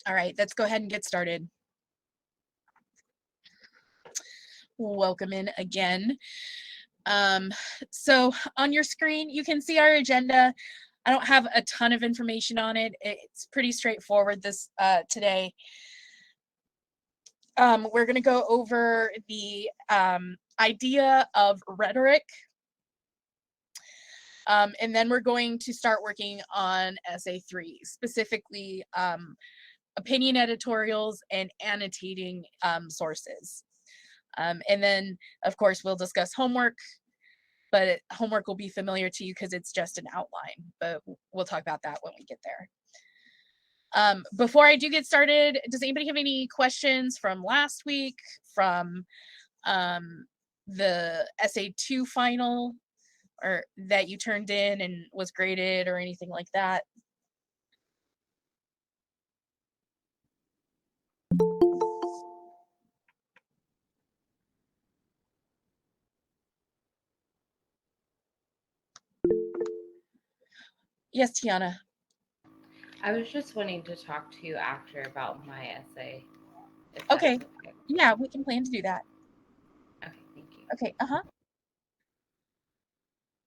All right, let's go ahead and get started. Welcome in again. So on your screen, you can see our agenda. I don't have a ton of information on it. It's pretty straightforward this today. We're going to go over the idea of rhetoric. And then we're going to start working on Essay 3, specifically opinion editorials and annotating sources. And then, of course, we'll discuss homework, but homework will be familiar to you because it's just an outline, but we'll talk about that when we get there. Before I do get started, does anybody have any questions from last week, from the Essay 2 final, or that you turned in and was graded or anything like that? Yes, Tiana. I was just wanting to talk to you after about my essay. Okay. Yeah, we can plan to do that. Okay, thank you. Okay,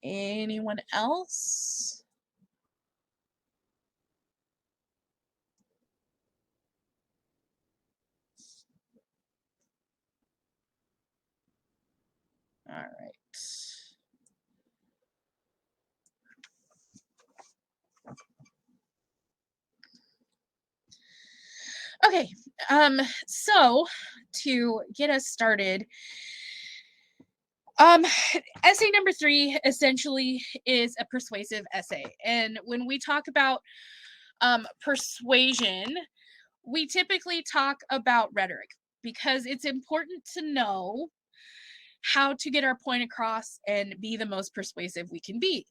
Anyone else? All right. Okay, so to get us started, essay number 3 essentially is a persuasive essay. And when we talk about persuasion, we typically talk about rhetoric because it's important to know how to get our point across and be the most persuasive we can be.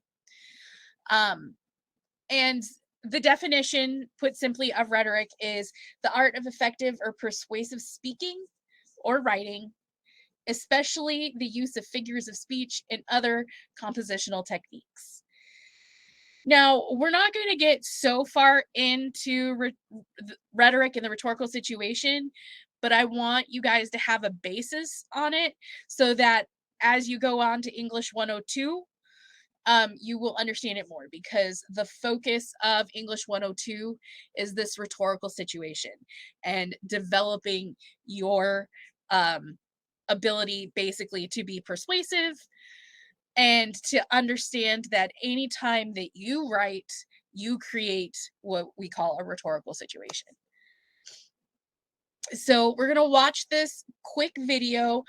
And the definition, put simply, of rhetoric is the art of effective or persuasive speaking or writing, especially the use of figures of speech and other compositional techniques. Now, we're not going to get so far into rhetoric in the rhetorical situation, but I want you guys to have a basis on it so that as you go on to English 102, you will understand it more, because the focus of English 102 is this rhetorical situation and developing your ability basically to be persuasive and to understand that anytime that you write, you create what we call a rhetorical situation. So we're going to watch this quick video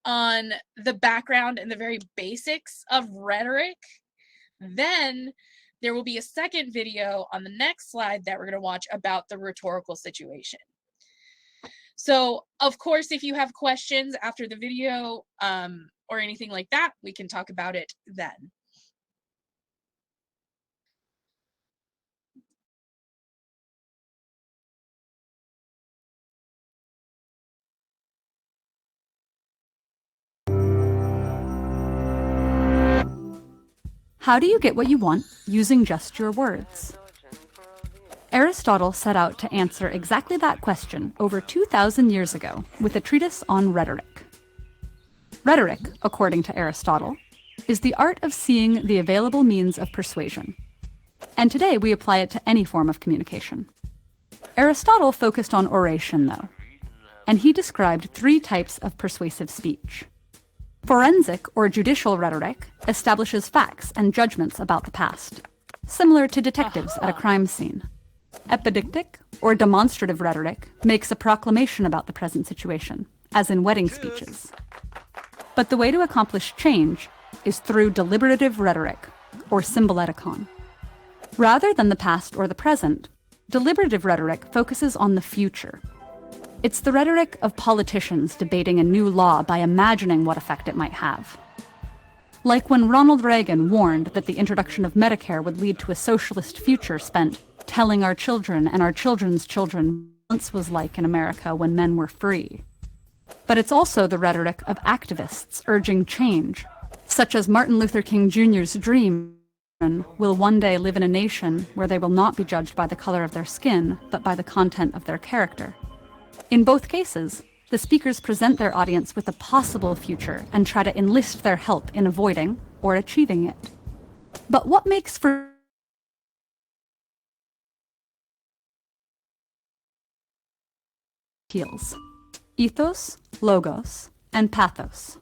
on the background and the very basics of rhetoric. Then there will be a second video on the next slide that we're going to watch about the rhetorical situation. So, of course, if you have questions after the video or anything like that, we can talk about it then. How do you get what you want using just your words? Aristotle set out to answer exactly that question over 2,000 years ago with a treatise on rhetoric. Rhetoric, according to Aristotle, is the art of seeing the available means of persuasion. And today we apply it to any form of communication. Aristotle focused on oration, though, and he described 3 types of persuasive speech. Forensic or judicial rhetoric establishes facts and judgments about the past, similar to detectives at a crime scene. Epidictic or demonstrative rhetoric makes a proclamation about the present situation, as in wedding speeches. But the way to accomplish change is through deliberative rhetoric, or symboleticon. Rather than the past or the present, deliberative rhetoric focuses on the future. It's the rhetoric of politicians debating a new law by imagining what effect it might have. Like when Ronald Reagan warned that the introduction of Medicare would lead to a socialist future spent telling our children and our children's children what once was like in America when men were free. But it's also the rhetoric of activists urging change, such as Martin Luther King Jr.'s dream will one day live in a nation where they will not be judged by the color of their skin, but by the content of their character. In both cases, the speakers present their audience with a possible future and try to enlist their help in avoiding or achieving it. But what makes for appeals? Ethos, logos, and pathos.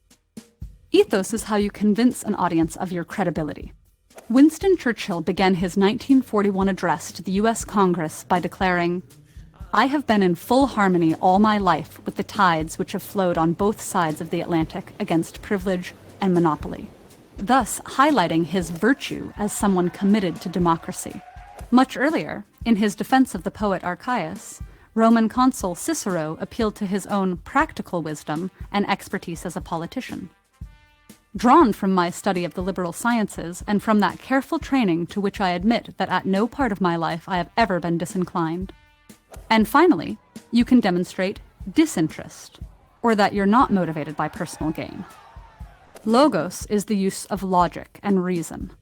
Ethos is how you convince an audience of your credibility. Winston Churchill began his 1941 address to the US Congress by declaring, "I have been in full harmony all my life with the tides which have flowed on both sides of the Atlantic against privilege and monopoly," thus highlighting his virtue as someone committed to democracy. Much earlier, in his defense of the poet Archias, Roman consul Cicero appealed to his own practical wisdom and expertise as a politician. Drawn from my study of the liberal sciences and from that careful training to which I admit that at no part of my life I have ever been disinclined. And finally, you can demonstrate disinterest, or that you're not motivated by personal gain. Logos is the use of logic and reason.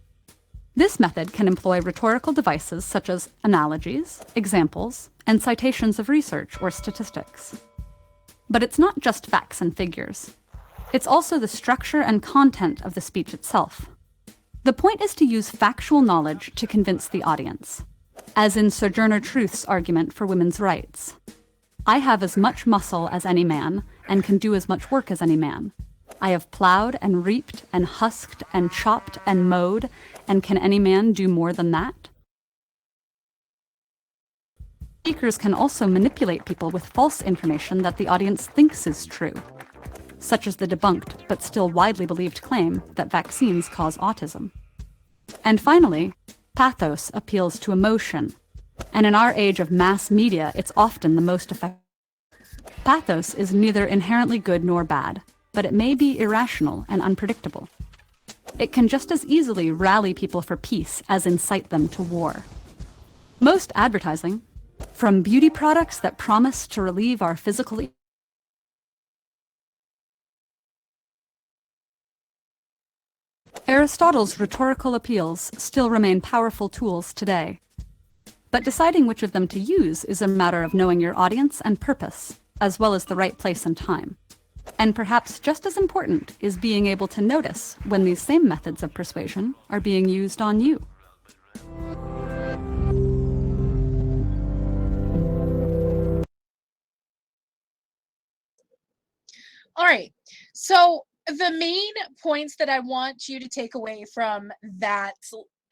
This method can employ rhetorical devices such as analogies, examples, and citations of research or statistics. But it's not just facts and figures. It's also the structure and content of the speech itself. The point is to use factual knowledge to convince the audience, as in Sojourner Truth's argument for women's rights. "I have as much muscle as any man, and can do as much work as any man. I have plowed and reaped and husked and chopped and mowed, and can any man do more than that?" Speakers can also manipulate people with false information that the audience thinks is true, such as the debunked but still widely believed claim that vaccines cause autism. And finally, pathos appeals to emotion, and in our age of mass media, it's often the most effective. Pathos is neither inherently good nor bad, but it may be irrational and unpredictable. It can just as easily rally people for peace as incite them to war. Most advertising, from beauty products that promise to relieve our physical Aristotle's rhetorical appeals still remain powerful tools today. But deciding which of them to use is a matter of knowing your audience and purpose, as well as the right place and time. And perhaps just as important is being able to notice when these same methods of persuasion are being used on you. All right. So the main points that I want you to take away from that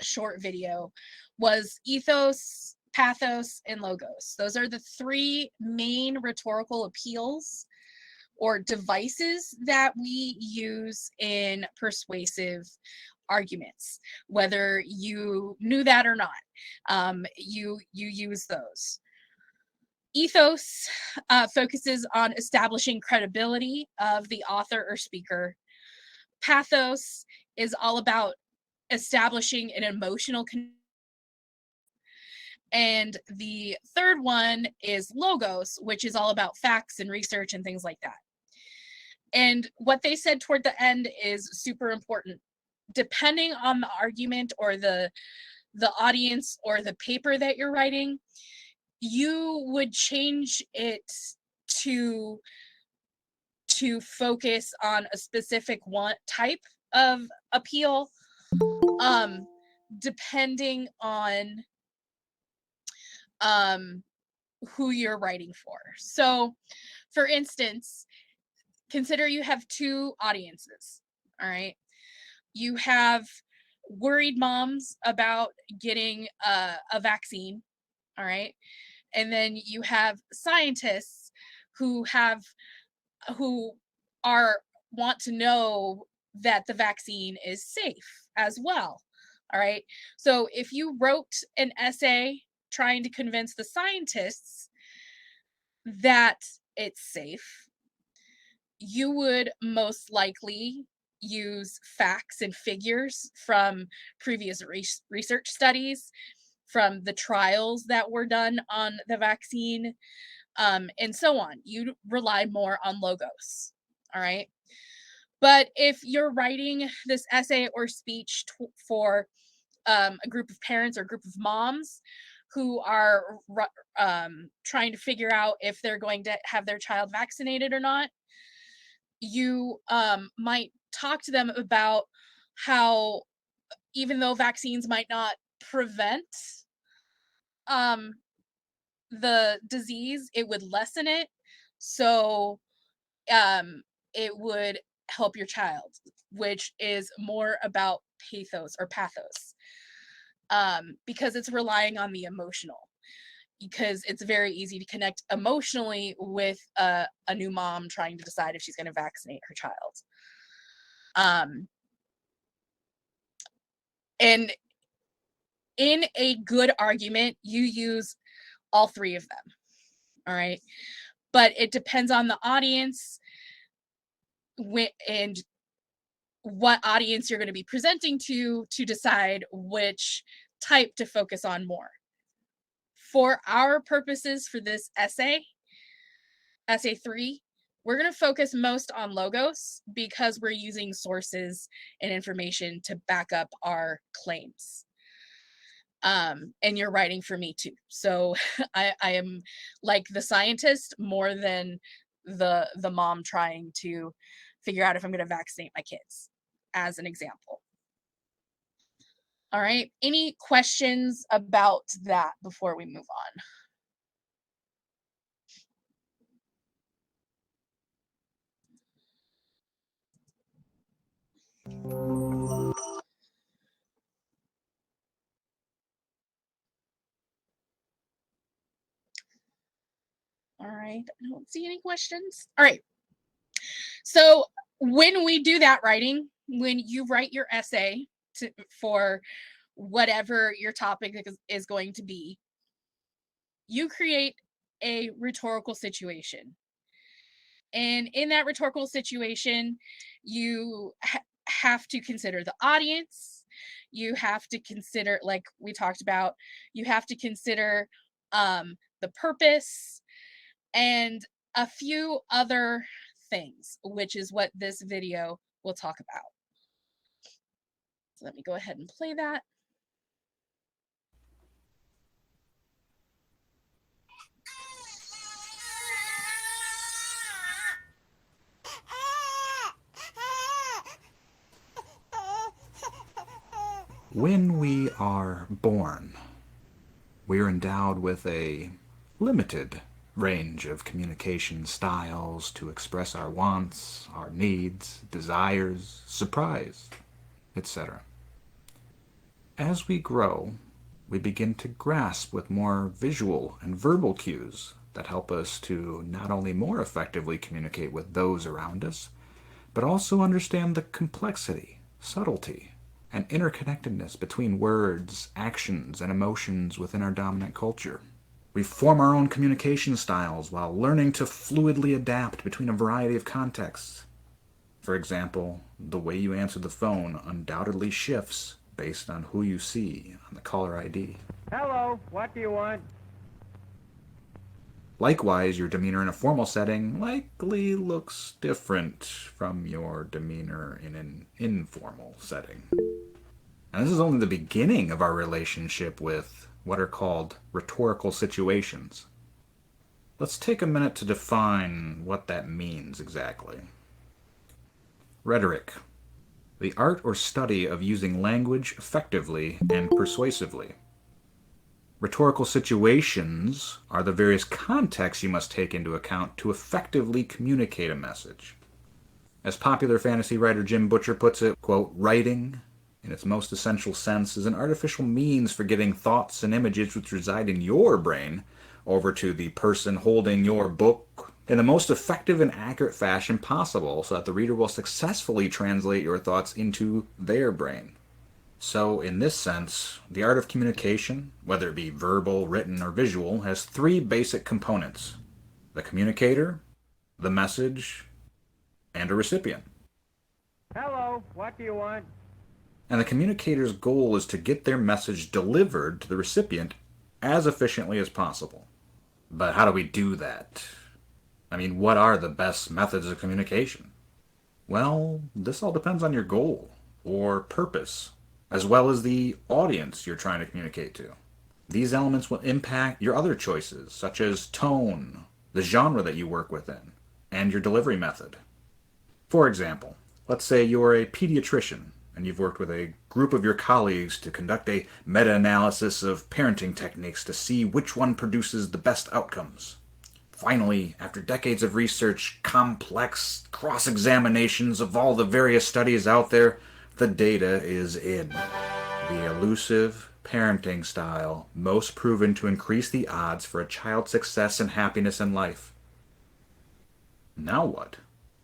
short video was ethos, pathos, and logos. Those are the three main rhetorical appeals or devices that we use in persuasive arguments. Whether you knew that or not, you use those. Ethos focuses on establishing credibility of the author or speaker. Pathos is all about establishing an emotional connection. And the third one is logos, which is all about facts and research and things like that. And what they said toward the end is super important. Depending on the argument or the audience or the paper that you're writing, you would change it to focus on a specific one type of appeal, depending on who you're writing for. So, for instance, consider you have two audiences. All right, you have worried moms about getting a vaccine. All right, and then you have scientists who want to know that the vaccine is safe as well. All right, so if you wrote an essay trying to convince the scientists that it's safe, you would most likely use facts and figures from previous research studies, from the trials that were done on the vaccine, and so on. You rely more on logos. All right. But if you're writing this essay or speech for a group of parents or a group of moms who are trying to figure out if they're going to have their child vaccinated or not, you might talk to them about how even though vaccines might not prevent um, the disease, it would lessen it. So it would help your child, which is more about pathos, because it's relying on the emotional. Because it's very easy to connect emotionally with a new mom trying to decide if she's going to vaccinate her child. And in a good argument, you use all three of them. All right. But it depends on the audience and what audience you're going to be presenting to decide which type to focus on more. For our purposes for this essay 3, we're going to focus most on logos because we're using sources and information to back up our claims. And you're writing for me too. So I am like the scientist more than the mom trying to figure out if I'm going to vaccinate my kids, as an example. All right. Any questions about that before we move on? All right. I don't see any questions. All right. So when we do that writing, when you write your essay for whatever your topic is going to be, you create a rhetorical situation. And in that rhetorical situation, you have to consider the audience. You have to consider, like we talked about, you have to consider the purpose and a few other things, which is what this video will talk about. So let me go ahead and play that. When we are born, we are endowed with a limited range of communication styles to express our wants, our needs, desires, surprise, etc. As we grow, we begin to grasp with more visual and verbal cues that help us to not only more effectively communicate with those around us, but also understand the complexity, subtlety, and interconnectedness between words, actions, and emotions within our dominant culture. We form our own communication styles while learning to fluidly adapt between a variety of contexts. For example, the way you answer the phone undoubtedly shifts based on who you see on the caller ID. Hello, what do you want? Likewise, your demeanor in a formal setting likely looks different from your demeanor in an informal setting. And this is only the beginning of our relationship with what are called rhetorical situations. Let's take a minute to define what that means exactly. Rhetoric: the art or study of using language effectively and persuasively. Rhetorical situations are the various contexts you must take into account to effectively communicate a message. As popular fantasy writer Jim Butcher puts it, quote, "Writing, in its most essential sense, is an artificial means for getting thoughts and images which reside in your brain over to the person holding your book in the most effective and accurate fashion possible so that the reader will successfully translate your thoughts into their brain." So, in this sense, the art of communication, whether it be verbal, written, or visual, has 3 basic components: the communicator, the message, and a recipient. Hello, what do you want? And the communicator's goal is to get their message delivered to the recipient as efficiently as possible. But how do we do that? I mean, what are the best methods of communication? Well, this all depends on your goal, or purpose. as well as the audience you're trying to communicate to. These elements will impact your other choices, such as tone, the genre that you work within, and your delivery method. For example, let's say you're a pediatrician and you've worked with a group of your colleagues to conduct a meta-analysis of parenting techniques to see which one produces the best outcomes. Finally, after decades of research, complex cross-examinations of all the various studies out there, the data is in. The elusive parenting style most proven to increase the odds for a child's success and happiness in life. Now what?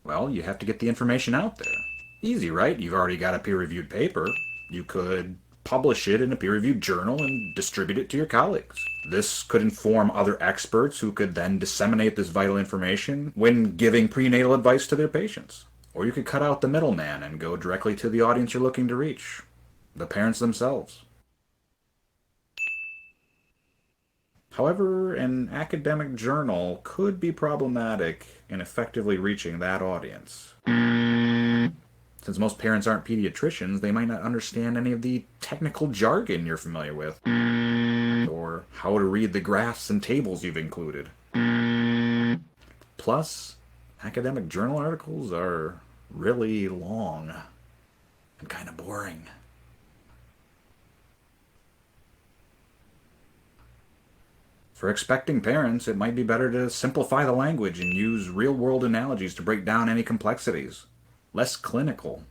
Well, you have to get the information out there. Easy, right? You've already got a peer-reviewed paper. You could publish it in a peer-reviewed journal and distribute it to your colleagues. This could inform other experts who could then disseminate this vital information when giving prenatal advice to their patients. Or you could cut out the middleman and go directly to the audience you're looking to reach, the parents themselves. However, an academic journal could be problematic in effectively reaching that audience. Since most parents aren't pediatricians, they might not understand any of the technical jargon you're familiar with, or how to read the graphs and tables you've included. Plus, academic journal articles are really long and kind of boring. For expecting parents, it might be better to simplify the language and use real-world analogies to break down any complexities. Less clinical.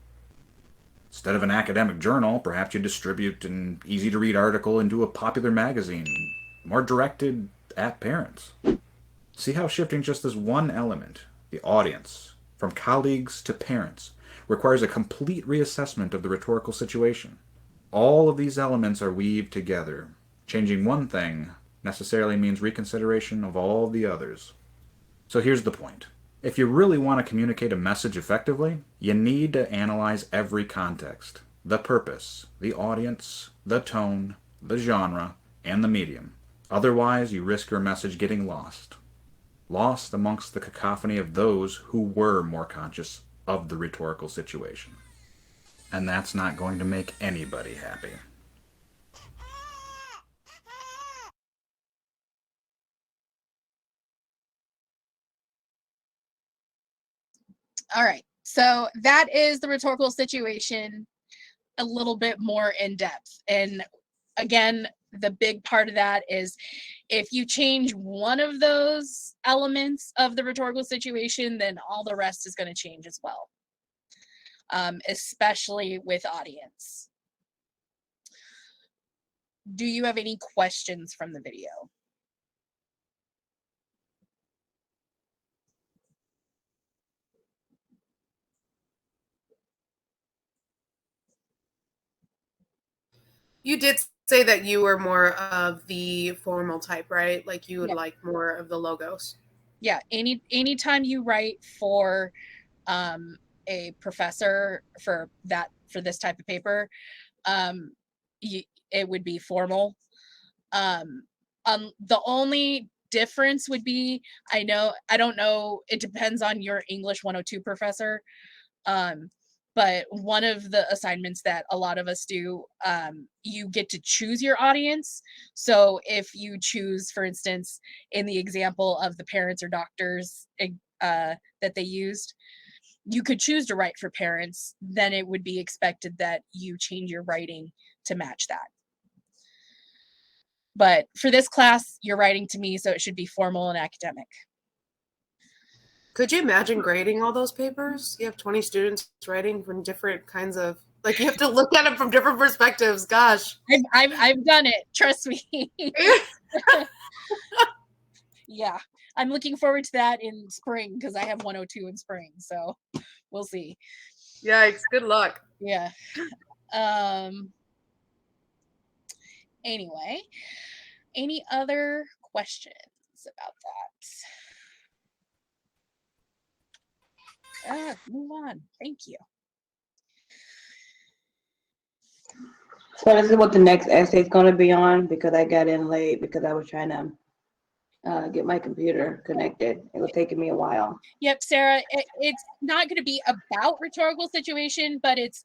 Instead of an academic journal, perhaps you distribute an easy-to-read article into a popular magazine, more directed at parents. See how shifting just this one element, the audience, from colleagues to parents, requires a complete reassessment of the rhetorical situation. All of these elements are weaved together. Changing one thing necessarily means reconsideration of all the others. So here's the point. If you really want to communicate a message effectively, you need to analyze every context, the purpose, the audience, the tone, the genre, and the medium. Otherwise, you risk your message getting lost. Lost amongst the cacophony of those who were more conscious of the rhetorical situation. And that's not going to make anybody happy. All right. So that is the rhetorical situation a little bit more in depth. And again, the big part of that is if you change one of those elements of the rhetorical situation, then all the rest is going to change as well, especially with audience. Do you have any questions from the video? You did say that you were more of the formal type, right? Like you would like more of the logos. Yeah, anytime you write for a professor for this type of paper, it would be formal. The only difference would be, I don't know, it depends on your English 102 professor. But one of the assignments that a lot of us do, you get to choose your audience. So if you choose, for instance, in the example of the parents or doctors that they used, you could choose to write for parents, then it would be expected that you change your writing to match that. But for this class, you're writing to me, so it should be formal and academic. Could you imagine grading all those papers? You have 20 students writing from different kinds of, like you have to look at them from different perspectives. Gosh. I've done it. Trust me. Yeah. I'm looking forward to that in spring because I have 102 in spring. So we'll see. Yikes. Good luck. Yeah. Anyway, any other questions about that? Move on. Thank you. So this is what the next essay is going to be on, because I got in late because I was trying to get my computer connected. It was taking me a while. Yep, Sarah, it's not going to be about rhetorical situation, but it's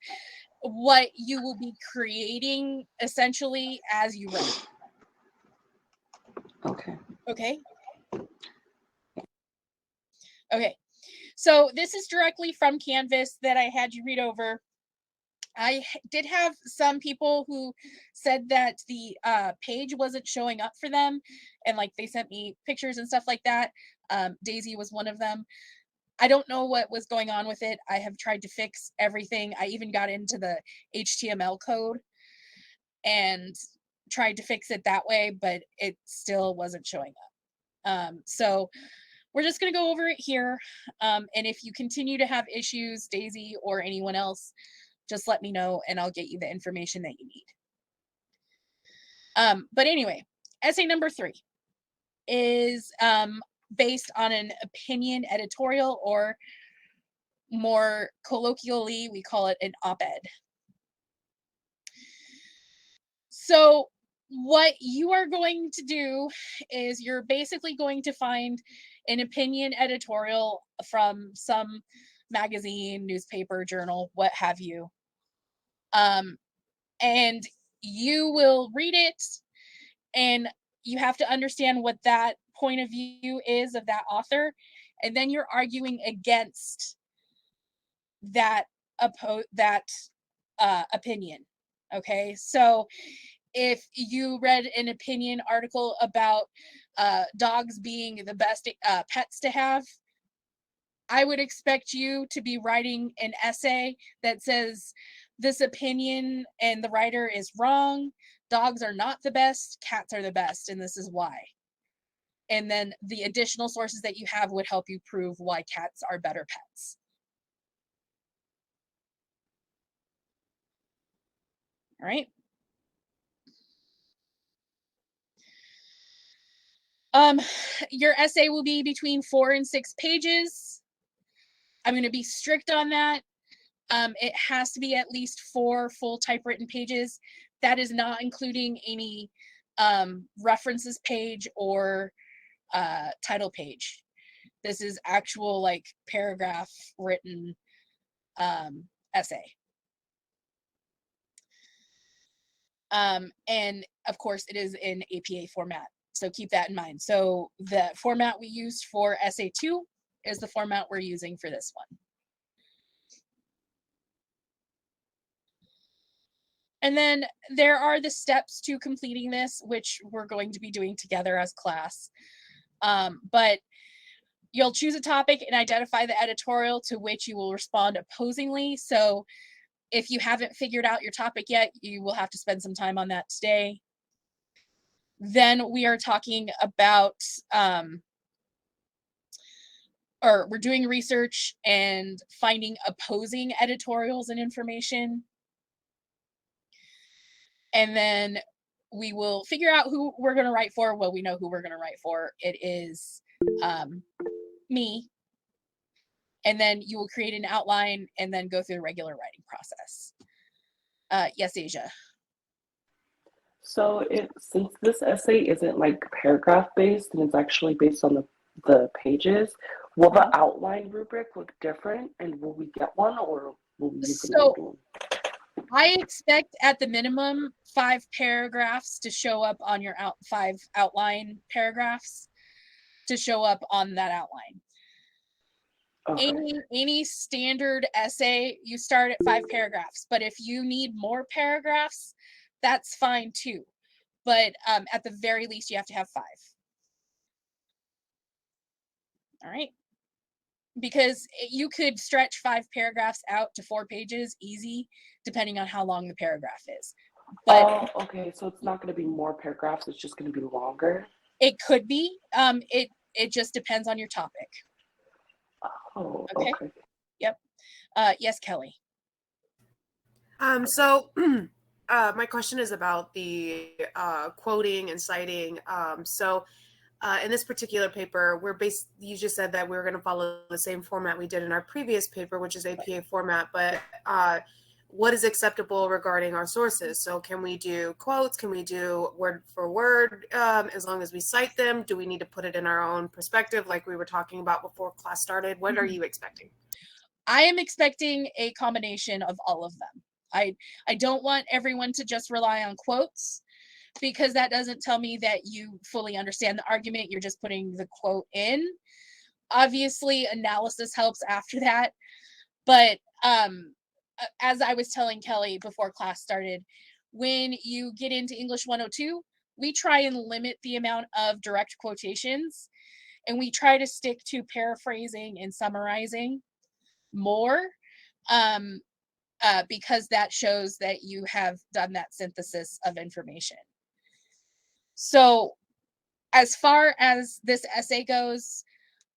what you will be creating essentially as you write. Okay. Okay. Okay. So this is directly from Canvas that I had you read over. I did have some people who said that the page wasn't showing up for them, and like they sent me pictures and stuff like that. Daisy was one of them. I don't know what was going on with it. I have tried to fix everything. I even got into the HTML code and tried to fix it that way, but it still wasn't showing up. So we're just going to go over it here. And if you continue to have issues, Daisy or anyone else, just let me know and I'll get you the information that you need. But anyway, essay number 3 is based on an opinion editorial, or more colloquially, we call it an op-ed. So what you are going to do is you're basically going to find an opinion editorial from some magazine, newspaper, journal, what have you. And you will read it, and you have to understand what that point of view is of that author, and then you're arguing against that opinion. Okay, so if you read an opinion article about dogs being the best pets to have, I would expect you to be writing an essay that says this opinion and the writer is wrong. Dogs are not the best, cats are the best, and this is why. And then the additional sources that you have would help you prove why cats are better pets. All right. Your essay will be between 4 and 6 pages. I'm going to be strict on that. It has to be at least 4 full typewritten pages. That is not including any references page or title page. This is actual like paragraph written essay. And of course it is in APA format. So keep that in mind. So the format we used for essay 2 is the format we're using for this one. And then there are the steps to completing this, which we're going to be doing together as class. But you'll choose a topic and identify the editorial to which you will respond opposingly. So if you haven't figured out your topic yet, you will have to spend some time on that today. Then we are talking about, or we're doing research and finding opposing editorials and information. And then we will figure out who we're going to write for. Well, we know who we're going to write for. It is me. And then you will create an outline and then go through the regular writing process. Yes, Asia. So since this essay isn't like paragraph based and it's actually based on the pages, will the outline rubric look different, and will we get one, or will we use an old one? I expect at the minimum 5 paragraphs to show up on your 5 outline paragraphs to show up on that outline. Okay. Any standard essay, you start at 5 paragraphs, but if you need more paragraphs, that's fine too. But at the very least, you have to have 5. All right. Because you could stretch 5 paragraphs out to 4 pages easy, depending on how long the paragraph is. But okay, so it's not going to be more paragraphs; it's just going to be longer. It could be. It just depends on your topic. Oh, okay. Yep. Yes, Kelly. So my question is about the quoting and citing. In this particular paper, you just said that we were going to follow the same format we did in our previous paper, which is APA format, but what is acceptable regarding our sources? So can we do quotes? Can we do word for word as long as we cite them? Do we need to put it in our own perspective like we were talking about before class started? What are you expecting? I am expecting a combination of all of them. I don't want everyone to just rely on quotes, because that doesn't tell me that you fully understand the argument. You're just putting the quote in. Obviously, analysis helps after that. But as I was telling Kelly before class started, when you get into English 102, we try and limit the amount of direct quotations, and we try to stick to paraphrasing and summarizing more, because that shows that you have done that synthesis of information. So as far as this essay goes,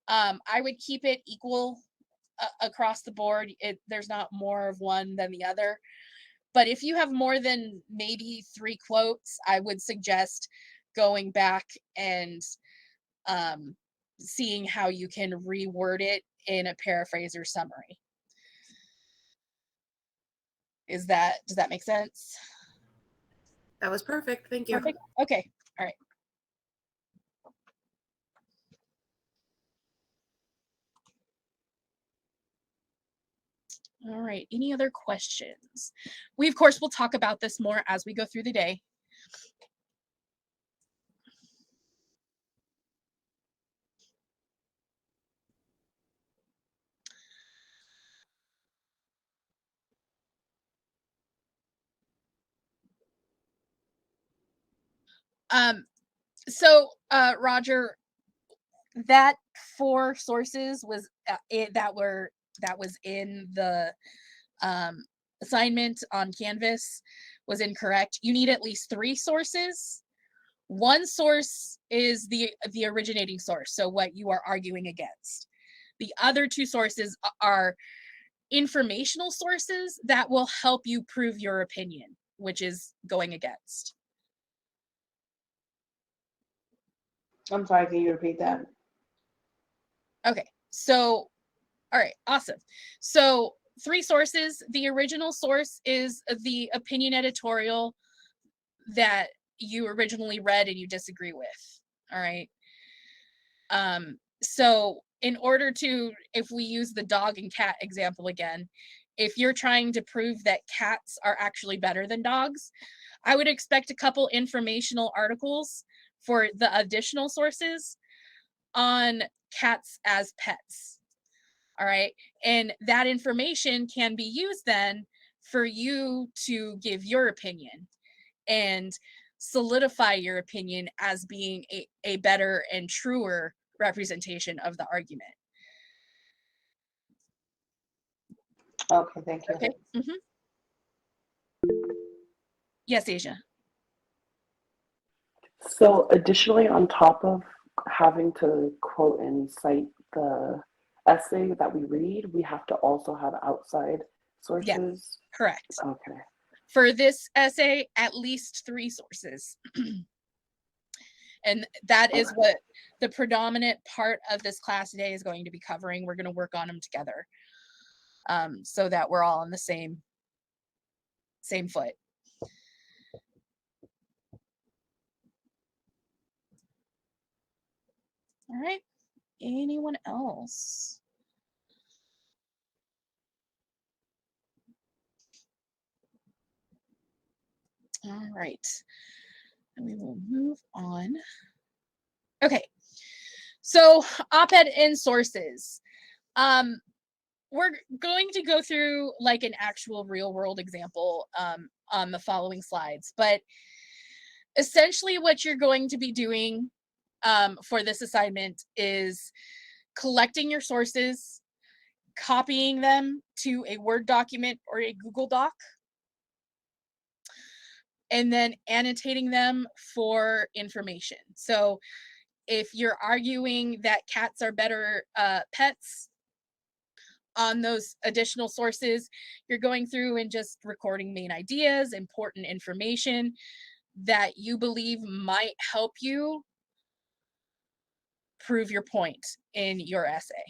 I would keep it equal across the board. There's not more of one than the other. But if you have more than maybe 3 quotes, I would suggest going back and seeing how you can reword it in a paraphrase or summary. Does that make sense? That was perfect. Thank you. Perfect. Okay. All right. All right. Any other questions? We, of course, will talk about this more as we go through the day. So Roger, that 4 sources was that was in the assignment on Canvas was incorrect. You need at least 3 sources. One source is the originating source, so what you are arguing against. The other 2 sources are informational sources that will help you prove your opinion, which is going against. I'm sorry, can you repeat that? Okay, so, all right, awesome. So 3 sources. The original source is the opinion editorial that you originally read and you disagree with. All right. So in order to, if we use the dog and cat example again, if you're trying to prove that cats are actually better than dogs, I would expect a couple informational articles for the additional sources on cats as pets. All right. And that information can be used then for you to give your opinion and solidify your opinion as being a better and truer representation of the argument. Okay, thank you. Okay. Yes, Asia. So additionally, on top of having to quote and cite the essay that we read, we have to also have outside sources. Yes, correct. Okay. For this essay, at least 3 sources. And that is what the predominant part of this class today is going to be covering. We're going to work on them together, so that we're all on the same foot. All right. Anyone else? All right. And we will move on. Okay. So op-ed and sources. We're going to go through like an actual real world example on the following slides, but essentially what you're going to be doing for this assignment is collecting your sources, copying them to a Word document or a Google Doc, and then annotating them for information. So if you're arguing that cats are better pets, on those additional sources, you're going through and just recording main ideas, important information that you believe might help you prove your point in your essay.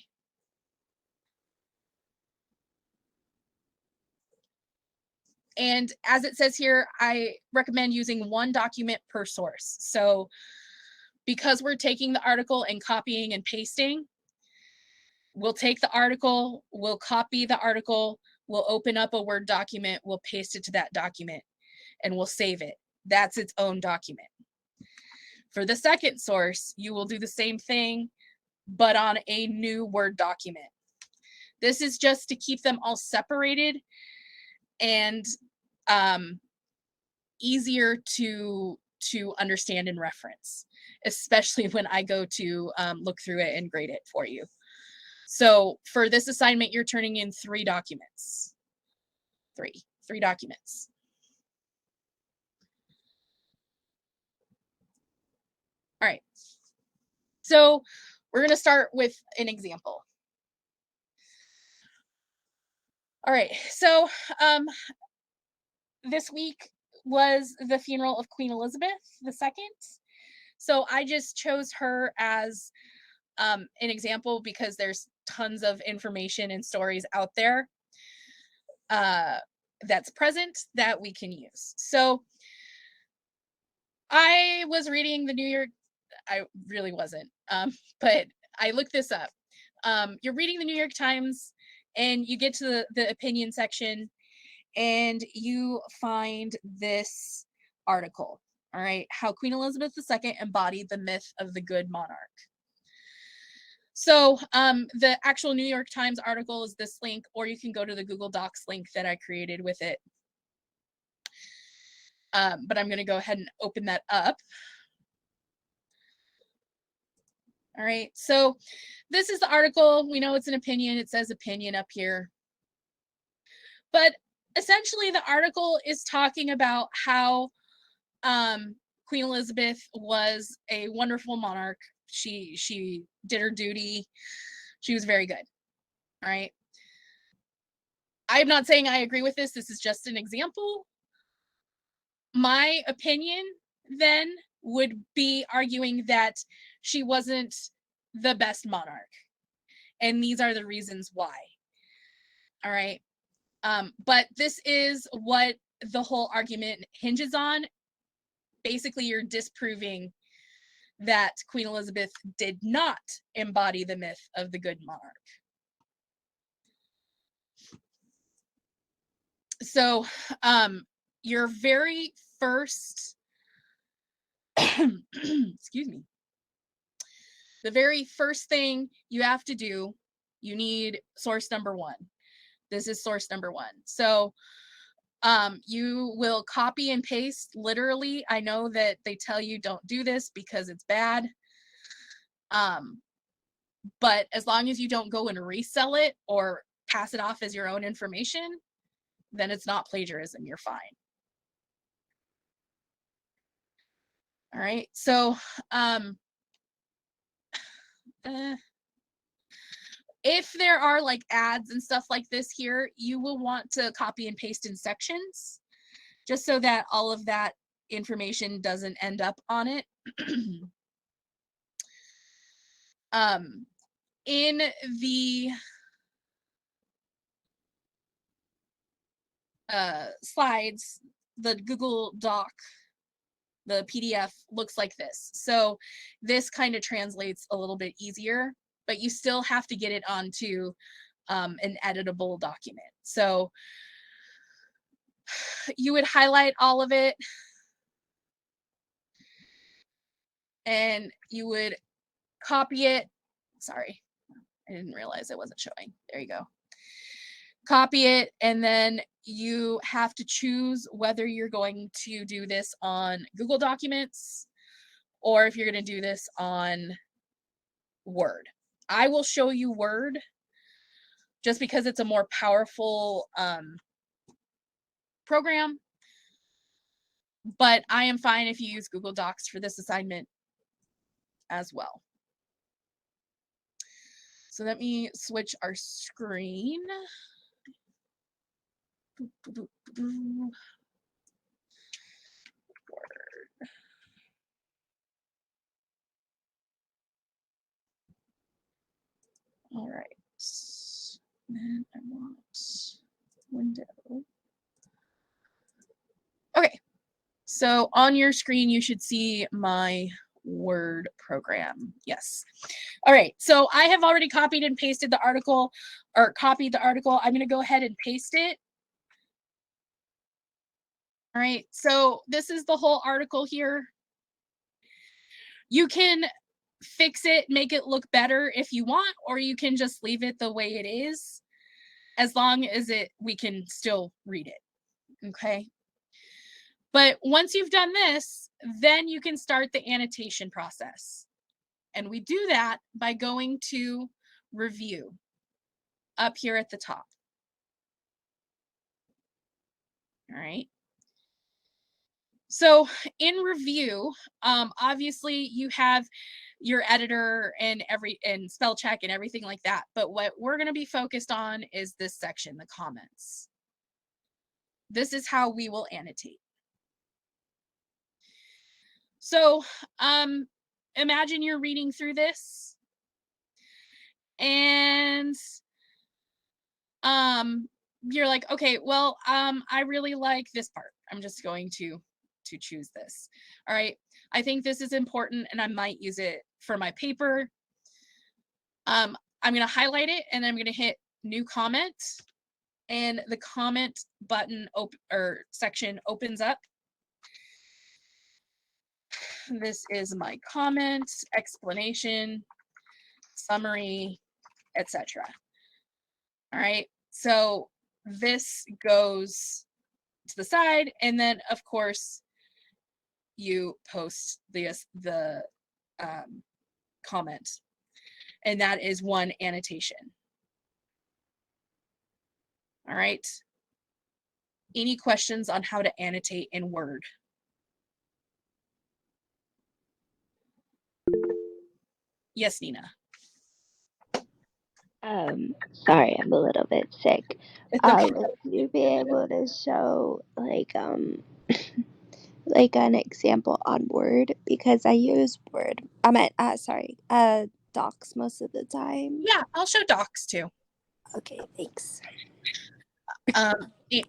And as it says here, I recommend using 1 document per source. So because we're taking the article and copying and pasting, we'll take the article, we'll copy the article, We'll open up a Word document, we'll paste it to that document, and we'll save it. That's its own document. For the second source, you will do the same thing, but on a new Word document. This is just to keep them all separated and easier to understand and reference, especially when I go to look through it and grade it for you. So for this assignment, you're turning in 3 documents. Three documents. All right. So we're going to start with an example. All right. So this week was the funeral of Queen Elizabeth II. So I just chose her as an example because there's tons of information and stories out there that's present that we can use. So I was reading the New York, I really wasn't, but I looked this up. You're reading the New York Times and you get to the opinion section and you find this article, all right, how Queen Elizabeth II embodied the myth of the good monarch. So the actual New York Times article is this link, or you can go to the Google Docs link that I created with it. But I'm going to go ahead and open that up. All right, so this is the article. We know it's an opinion. It says opinion up here. But essentially, the article is talking about how Queen Elizabeth was a wonderful monarch. She did her duty. She was very good. All right. I'm not saying I agree with this. This is just an example. My opinion then would be arguing that she wasn't the best monarch. And these are the reasons why. All right. But this is what the whole argument hinges on. Basically, you're disproving that Queen Elizabeth did not embody the myth of the good monarch. So, your very first, excuse me, the very first thing you have to do, you need source number 1. This is source number 1. So, you will copy and paste literally. I know that they tell you don't do this because it's bad. But as long as you don't go and resell it or pass it off as your own information, then it's not plagiarism. You're fine. All right. So, if there are like ads and stuff like this here, you will want to copy and paste in sections just so that all of that information doesn't end up on it. In the slides, the Google Doc, the PDF looks like this. So this kind of translates a little bit easier, but you still have to get it onto an editable document. So you would highlight all of it and you would copy it. Sorry, I didn't realize it wasn't showing. There you go. Copy it, and then you have to choose whether you're going to do this on Google Documents or if you're going to do this on Word. I will show you Word just because it's a more powerful program, but I am fine if you use Google Docs for this assignment as well. So let me switch our screen. Word. All right. And I want window. Okay. So on your screen, you should see my Word program. Yes. All right. So I have already copied and pasted the article, or copied the article. I'm going to go ahead and paste it. All right. So this is the whole article here. You can fix it, make it look better if you want, or you can just leave it the way it is, as long as we can still read it. Okay. But once you've done this, then you can start the annotation process. And we do that by going to review up here at the top. All right. So in review, obviously you have your editor and spell check and everything like that. But what we're going to be focused on is this section, the comments. This is how we will annotate. So imagine you're reading through this and you're like, okay, well, I really like this part. I'm just going to choose this. All right. I think this is important and I might use it for my paper. I'm going to highlight it and I'm going to hit new comment, and the comment button or section opens up. This is my comment, explanation, summary, etc. All right. So this goes to the side, and then of course you post the comment, and that is one annotation. All right. Any questions on how to annotate in Word? Yes, Nina. Sorry, I'm a little bit sick. It's okay. Would you be able to show like an example on Word, because I use Word. Docs most of the time. Yeah, I'll show docs too. Okay, thanks.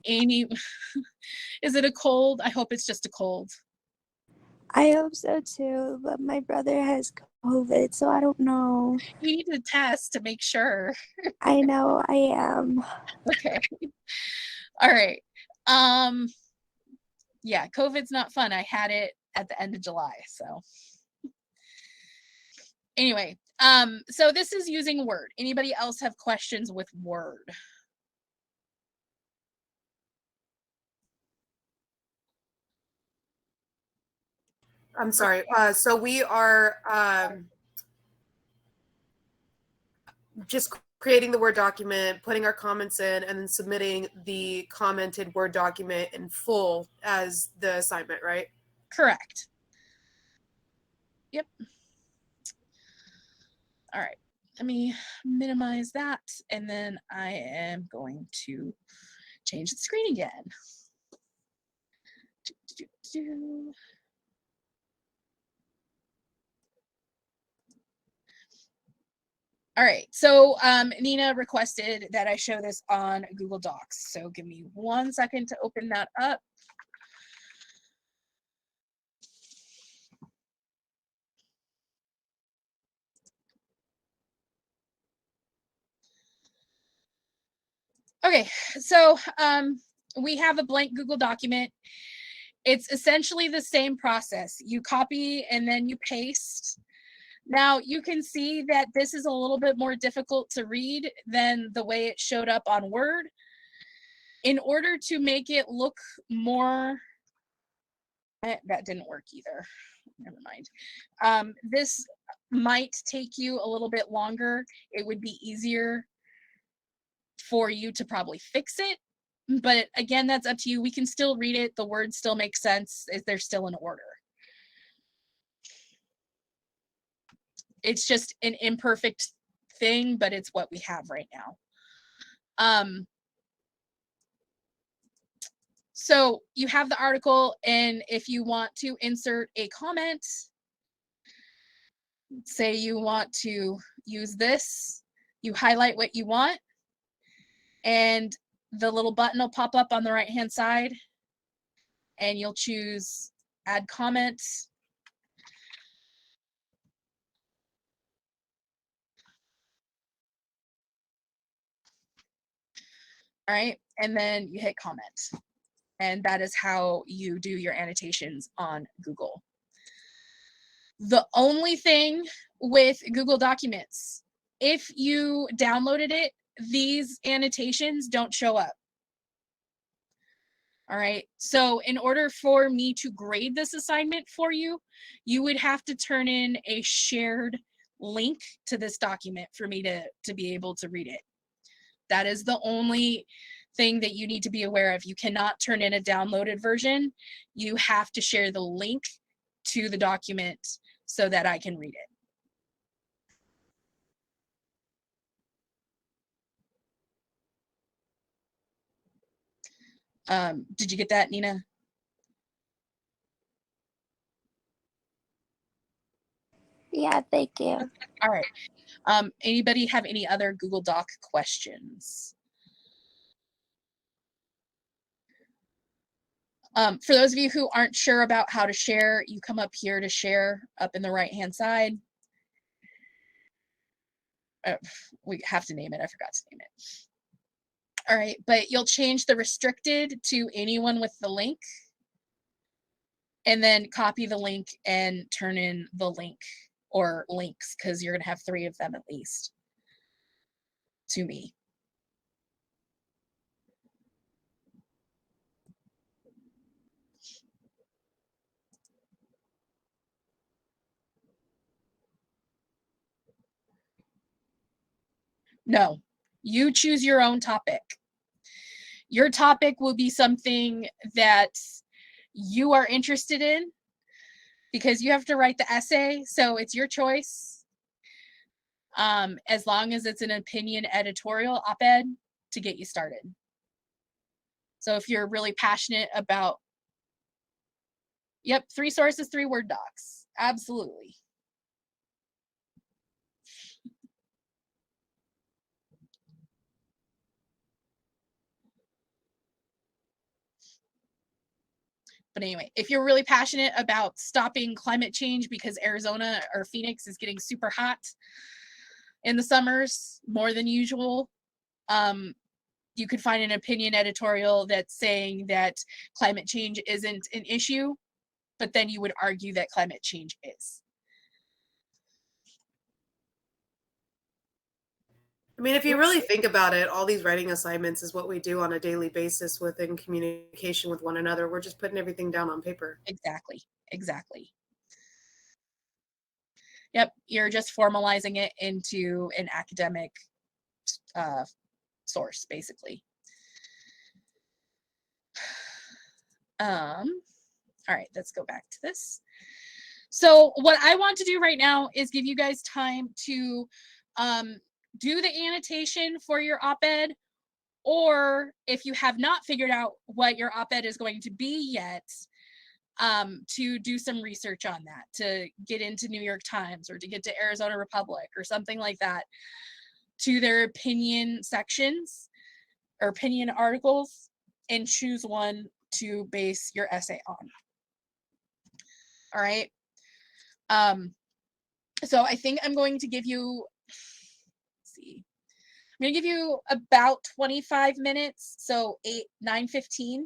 Amy, is it a cold? I hope it's just a cold. I hope so too, but my brother has COVID, so I don't know. You need to test to make sure. I know I am. Okay. All right. Yeah, COVID's not fun. I had it at the end of July, so. Anyway, so this is using Word. Anybody else have questions with Word? I'm sorry. So we are just creating the Word document, putting our comments in, and then submitting the commented Word document in full as the assignment, right? Correct. Yep. All right. Let me minimize that, and then I am going to change the screen again. All right, so Nina requested that I show this on Google Docs. So give me 1 second to open that up. Okay, so we have a blank Google document. It's essentially the same process. You copy and then you paste. Now you can see that this is a little bit more difficult to read than the way it showed up on Word. In order to make it look more, that didn't work either. Never mind. This might take you a little bit longer. It would be easier for you to probably fix it. But again, that's up to you. We can still read it. The words still make sense. They're still in order. It's just an imperfect thing, but it's what we have right now. So you have the article, and if you want to insert a comment, say you want to use this, you highlight what you want, and the little button will pop up on the right-hand side, and you'll choose add comment. All right, and then you hit comment. And that is how you do your annotations on Google. The only thing with Google Documents, if you downloaded it, these annotations don't show up. All right, so in order for me to grade this assignment for you, you would have to turn in a shared link to this document for me to be able to read it. That is the only thing that you need to be aware of. You cannot turn in a downloaded version. You have to share the link to the document so that I can read it. Did you get that, Nina? Yeah, thank you. All right. Anybody have any other Google Doc questions? For those of you who aren't sure about how to share, you come up here to share up in the right-hand side. We have to name it. I forgot to name it. All right, but you'll change the restricted to anyone with the link, and then copy the link and turn in the link or links, because you're going to have 3 of them at least, to me. No, you choose your own topic. Your topic will be something that you are interested in, because you have to write the essay, so it's your choice. As long as it's an opinion editorial op-ed to get you started. So if you're really passionate about, yep, 3 sources, 3 Word docs, absolutely. But anyway, if you're really passionate about stopping climate change because Arizona or Phoenix is getting super hot in the summers, more than usual, you could find an opinion editorial that's saying that climate change isn't an issue, but then you would argue that climate change is. I mean, if you really think about it, all these writing assignments is what we do on a daily basis within communication with one another. We're just putting everything down on paper. Exactly. Exactly. Yep. You're just formalizing it into an academic source, basically. All right, let's go back to this. So what I want to do right now is give you guys time to do the annotation for your op-ed, or if you have not figured out what your op-ed is going to be yet, to do some research on that, to get into New York Times or to get to Arizona Republic or something like that, to their opinion sections or opinion articles, and choose one to base your essay on. All right. So I think I'm going to give you, let's see, I'm going to give you about 25 minutes. So 9:15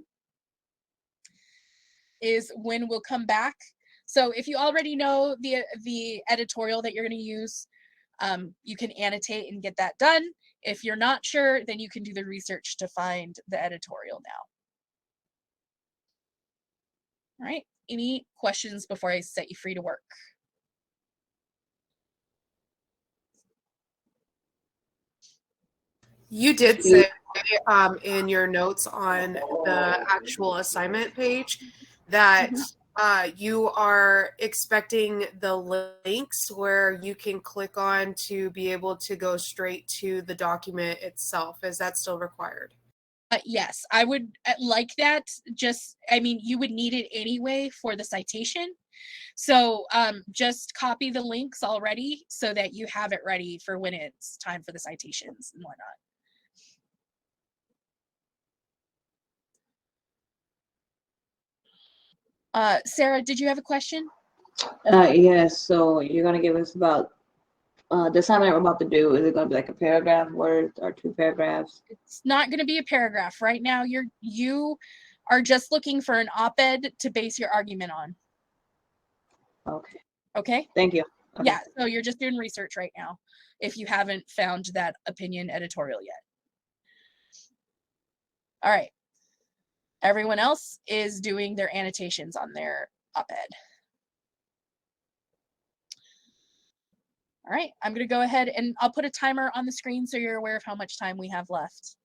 is when we'll come back. So if you already know the editorial that you're going to use, you can annotate and get that done. If you're not sure, then you can do the research to find the editorial now. All right. Any questions before I set you free to work? You did say in your notes on the actual assignment page that you are expecting the links where you can click on to be able to go straight to the document itself. Is that still required? Yes, I would like that. Just, I mean, you would need it anyway for the citation. So just copy the links already so that you have it ready for when it's time for the citations and whatnot. Sarah, did you have a question? Yes, so you're gonna give us about the assignment I'm about to do, is it going to be like a paragraph worth or 2 paragraphs? It's not going to be a paragraph. Right now, you are just looking for an op-ed to base your argument on. Okay. Okay? Thank you. Okay. Yeah, so you're just doing research right now if you haven't found that opinion editorial yet. All right. Everyone else is doing their annotations on their op-ed. All right, I'm going to go ahead and I'll put a timer on the screen so you're aware of how much time we have left.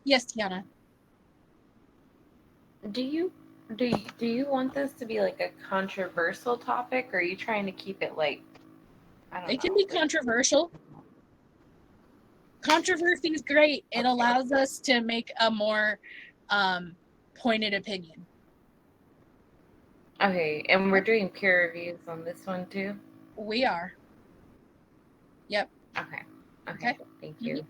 Yes, Tiana. Do you want this to be like a controversial topic, or are you trying to keep it like, I don't It can know, be like, controversial. Controversy is great. It okay. allows us to make a more pointed opinion. Okay, and we're doing peer reviews on this one too? We are. Yep. Okay. Okay. Okay. Thank you.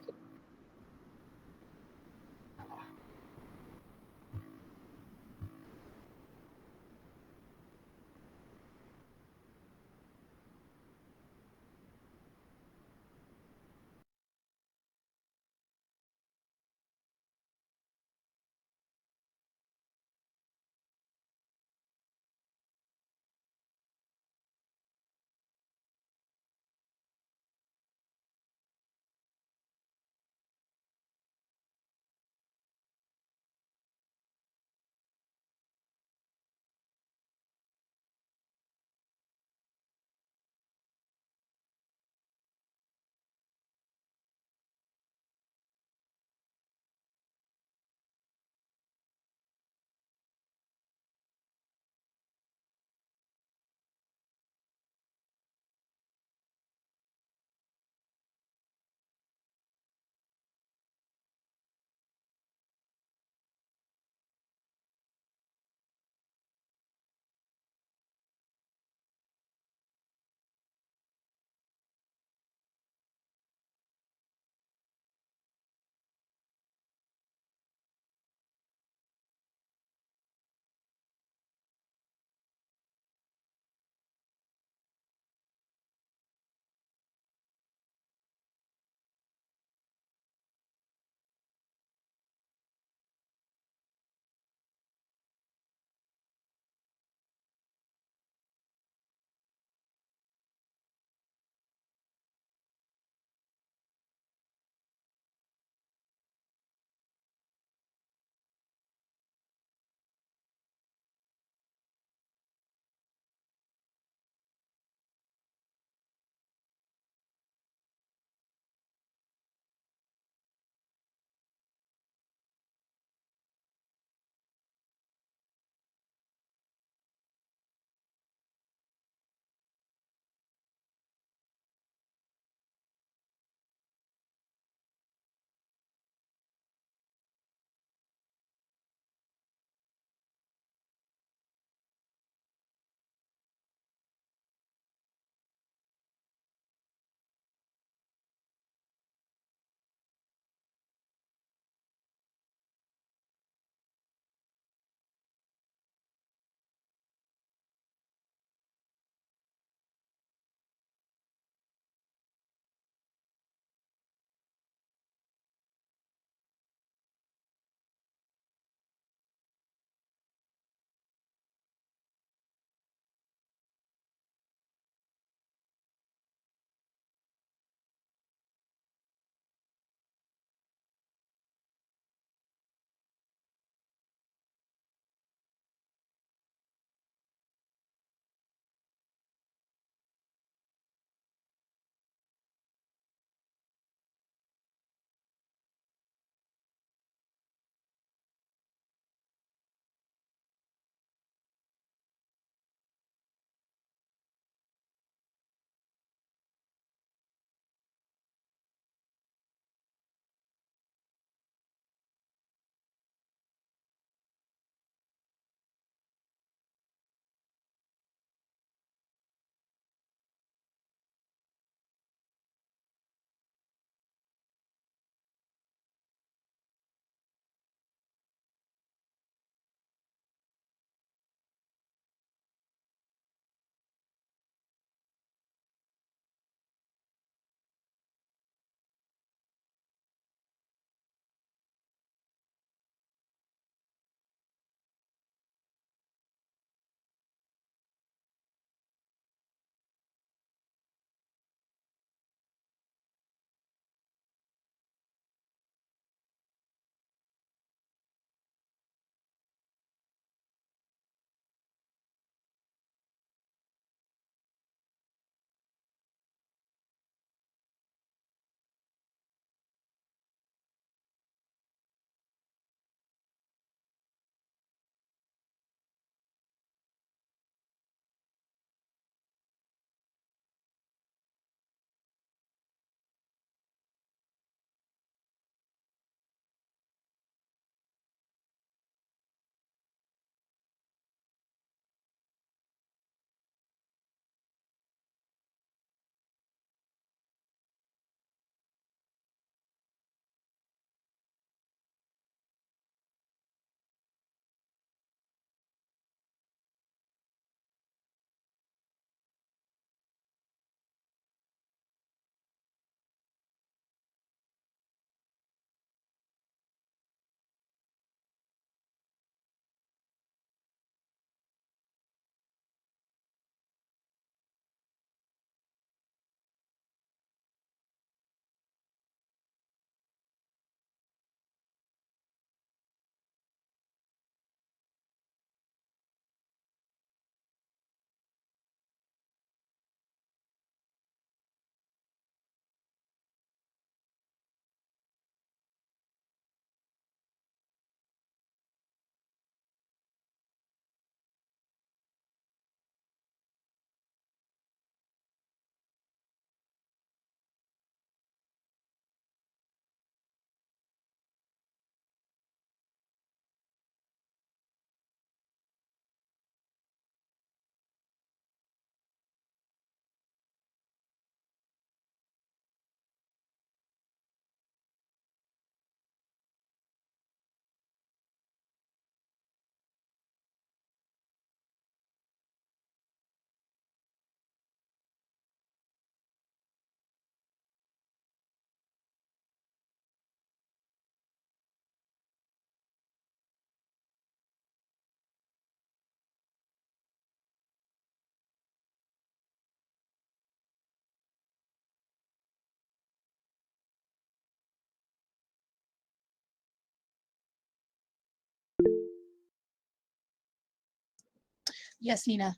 Yes, Nina.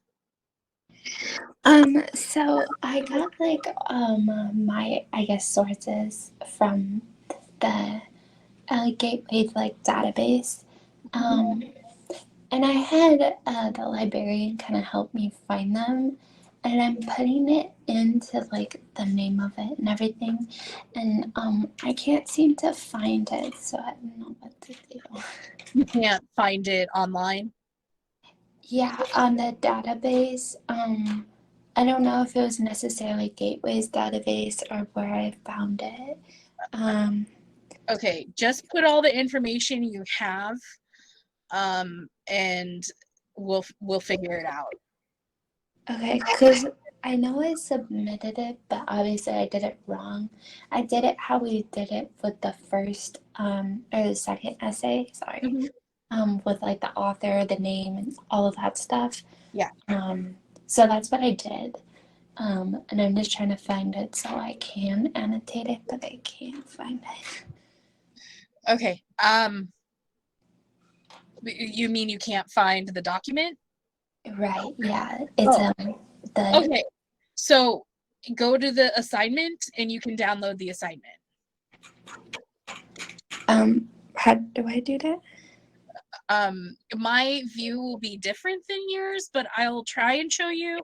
So I got like my I guess sources from the Gateway like database. And I had the librarian kind of help me find them, and I'm putting it into like the name of it and everything, and I can't seem to find it, so I don't know what to do. You can't find it online. Yeah, on the database, I don't know if it was necessarily Gateway's database or where I found it. Okay, just put all the information you have, and we'll figure it out. Okay, because I know I submitted it, but obviously I did it wrong. I did it how we did it with the first or the second essay, sorry. With like the author, the name, and all of that stuff. Yeah. So that's what I did. And I'm just trying to find it so I can annotate it, but I can't find it. Okay. You mean you can't find the document? Right, yeah. It's the Okay. So go to the assignment and you can download the assignment. how do I do that? My view will be different than yours, but I'll try and show you.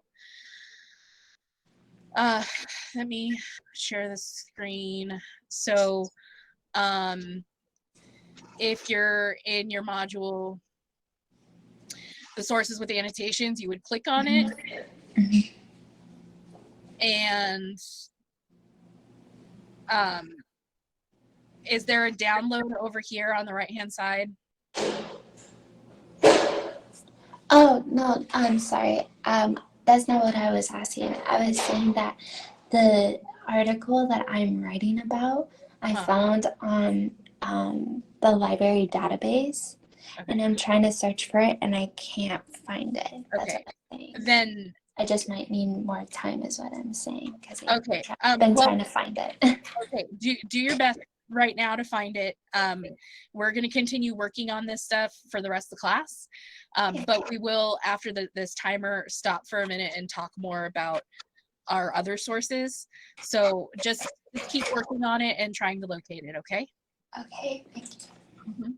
Let me share the screen. So, if you're in your module, the sources with the annotations, you would click on it. And is there a download over here on the right-hand side? Oh, no, I'm sorry. That's not what I was asking. I was saying that the article that I'm writing about, I found on the library database, and I'm trying to search for it, and I can't find it. That's what I'm saying. Then I just might need more time, is what I'm saying, because okay. I've been trying to find it. Okay, do your best right now to find it. We're going to continue working on this stuff for the rest of the class, but we will, after this timer, stop for a minute and talk more about our other sources. So just keep working on it and trying to locate it, okay? Okay, thank you.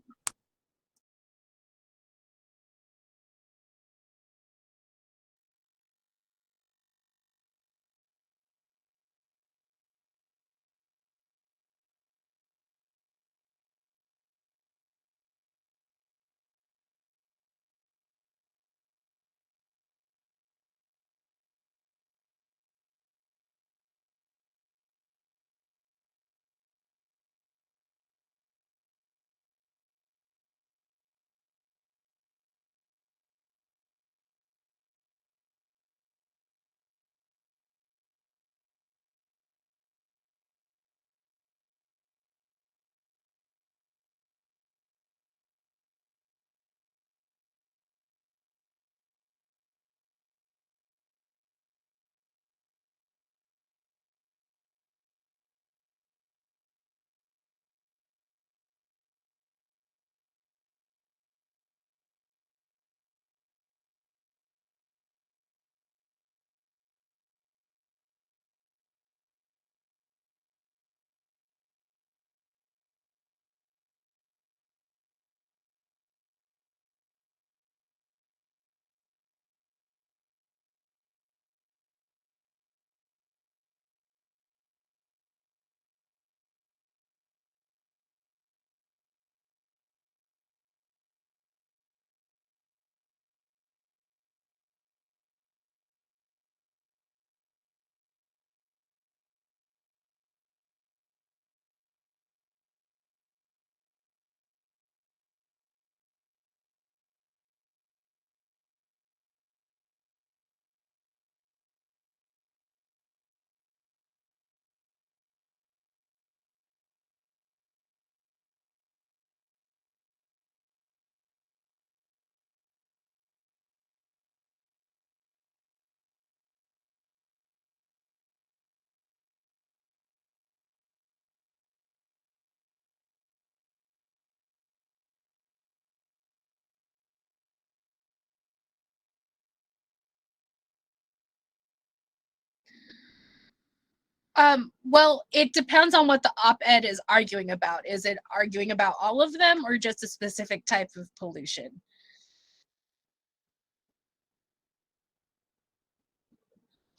Well, it depends on what the op-ed is arguing about. Is it arguing about all of them or just a specific type of pollution?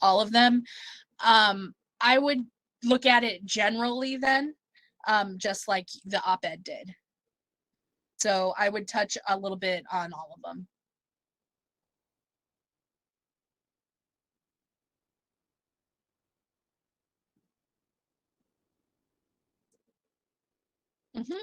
All of them. I would look at it generally then, just like the op-ed did. So I would touch a little bit on all of them. Hmm.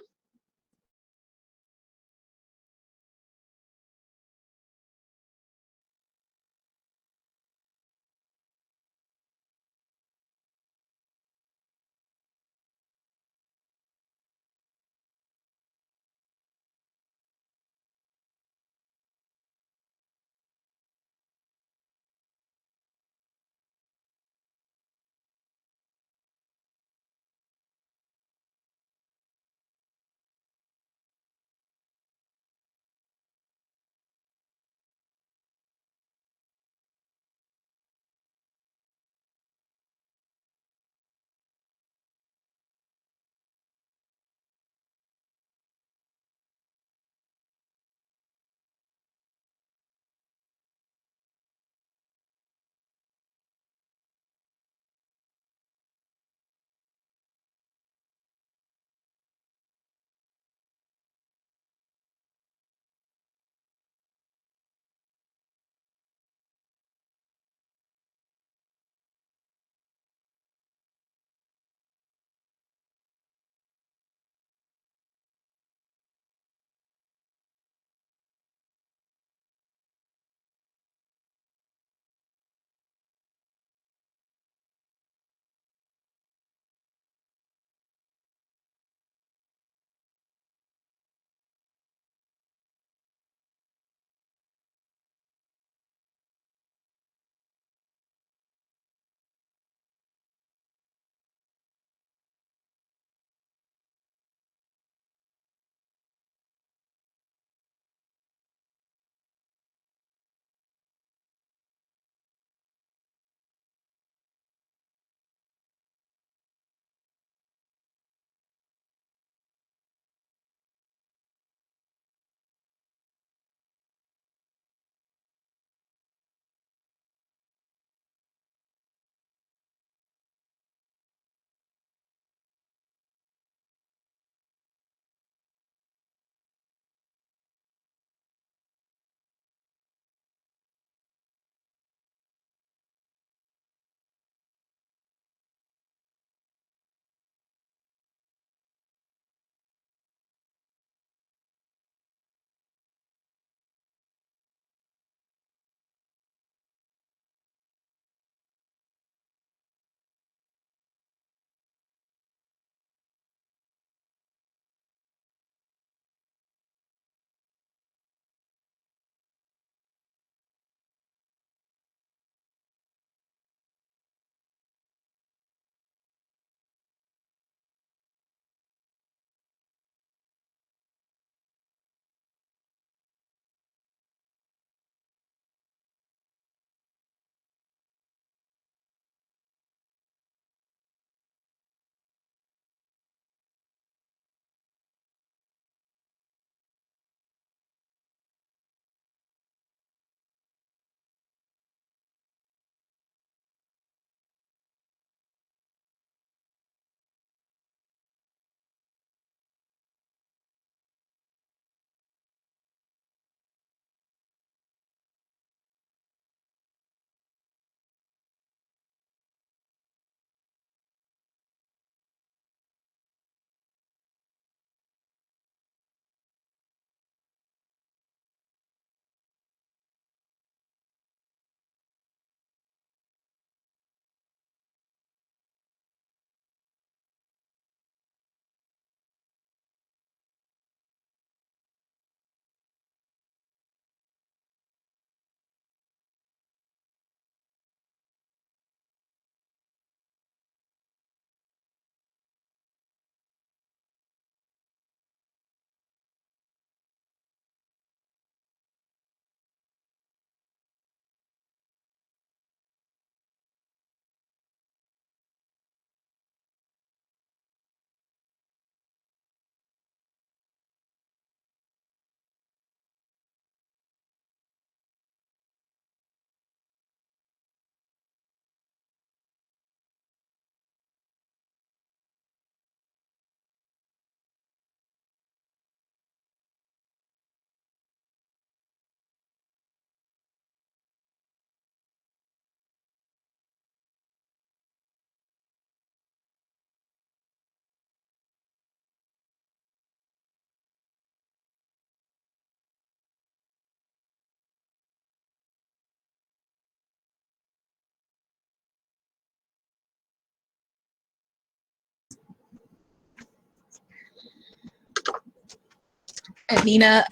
Nina,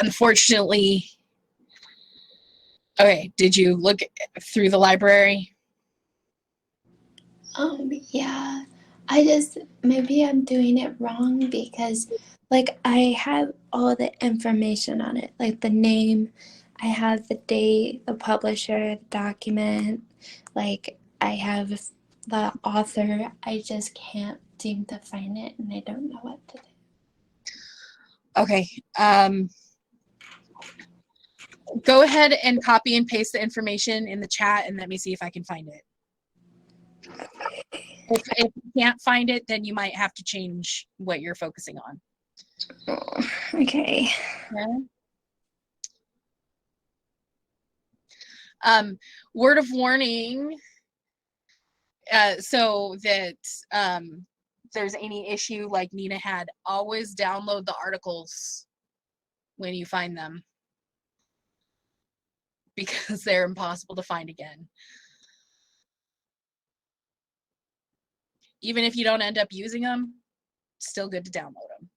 unfortunately, okay, did you look through the library? Yeah. Maybe I'm doing it wrong because, like, I have all the information on it, like the name, I have the date, the publisher, the document, like, I have the author. I just can't seem to find it, and I don't know what to do. Okay. Go ahead and copy and paste the information in the chat and let me see if I can find it. If you can't find it, then you might have to change what you're focusing on. Oh, okay. Word of warning, so that there's any issue like Nina had, always download the articles when you find them because they're impossible to find again. Even if you don't end up using them, still good to download them.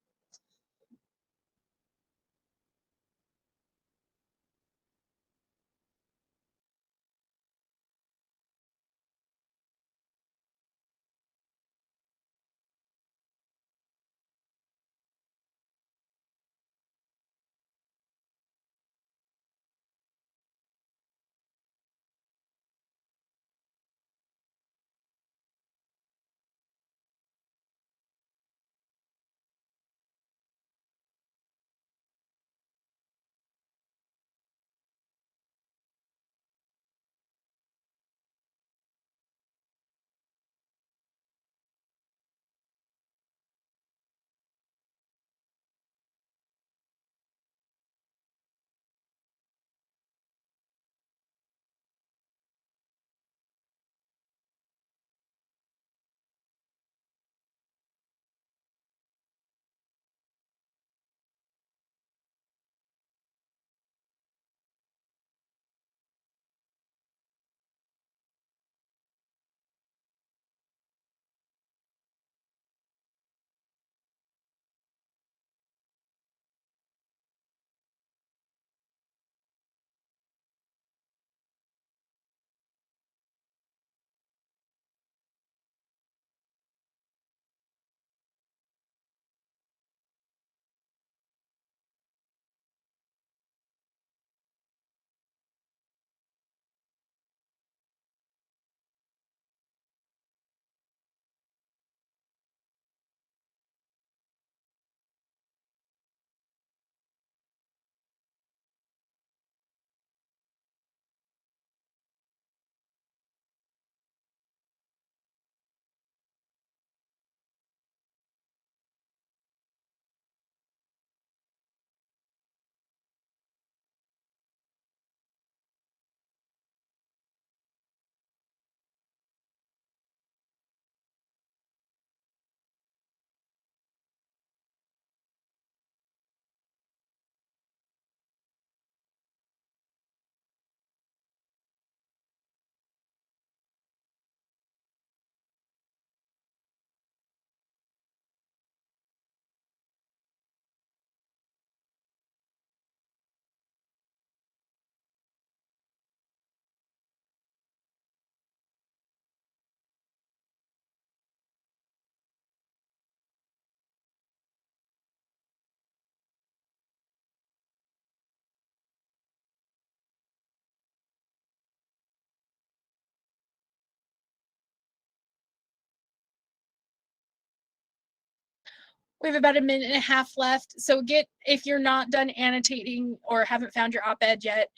We have about a minute and a half left. So if you're not done annotating or haven't found your op-ed yet,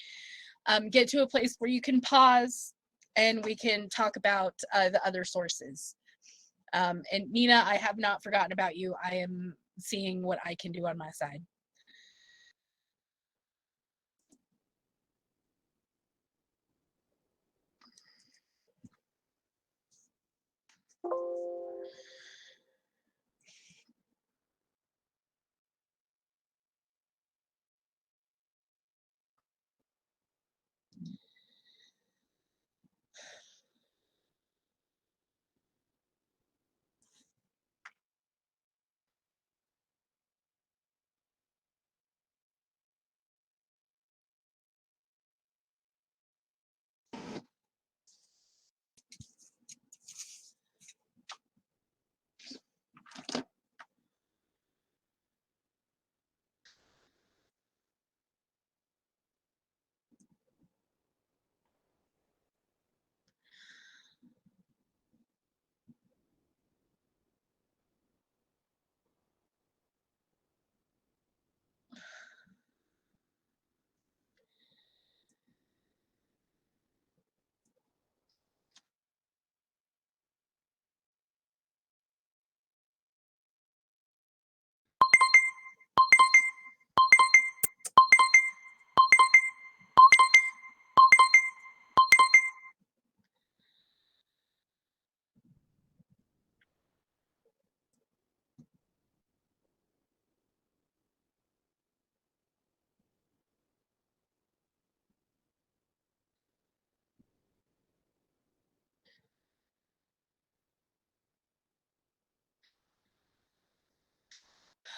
get to a place where you can pause and we can talk about the other sources. And Nina, I have not forgotten about you. I am seeing what I can do on my side.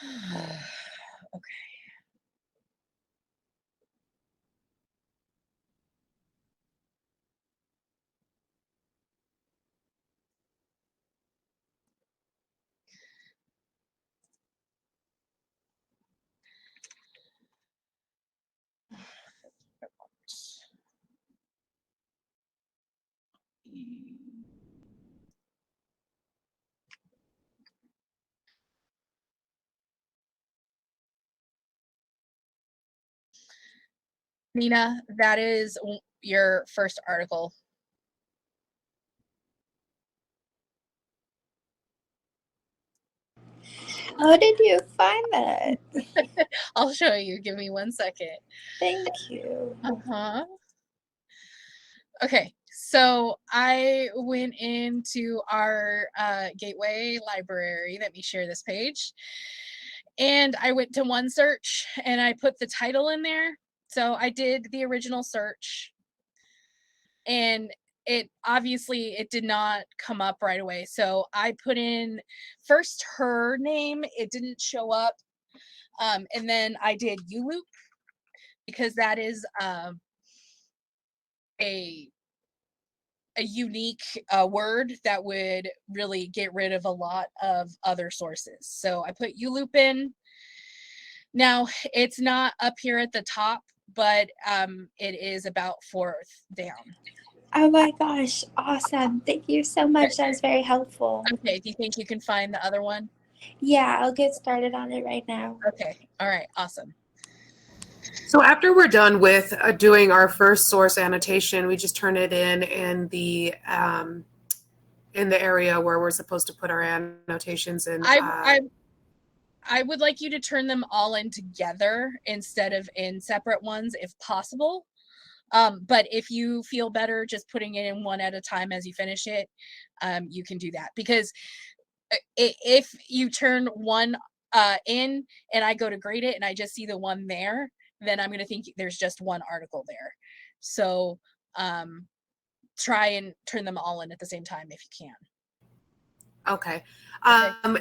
Okay. Nina, that is your first article. How did you find that? I'll show you. Give me 1 second. Thank you. Uh-huh. Okay, so I went into our Gateway library. Let me share this page. And I went to one search and I put the title in there. So I did the original search and it obviously it did not come up right away. So I put in first her name, it didn't show up. And then I did U-loop because that is a unique word that would really get rid of a lot of other sources. So I put U-loop in. Now it's not up here at the top, but it is about 4th down. Oh my gosh, awesome. Thank you so much. That was very helpful. Okay, do you think you can find the other one? Yeah, I'll get started on it right now. Okay, all right, awesome. So after we're done with doing our first source annotation, we just turn it in the area where we're supposed to put our annotations in. I would like you to turn them all in together instead of in separate ones if possible. But if you feel better just putting it in one at a time as you finish it, you can do that. Because if you turn one in and I go to grade it and I just see the one there, then I'm going to think there's just one article there. So try and turn them all in at the same time if you can. Okay.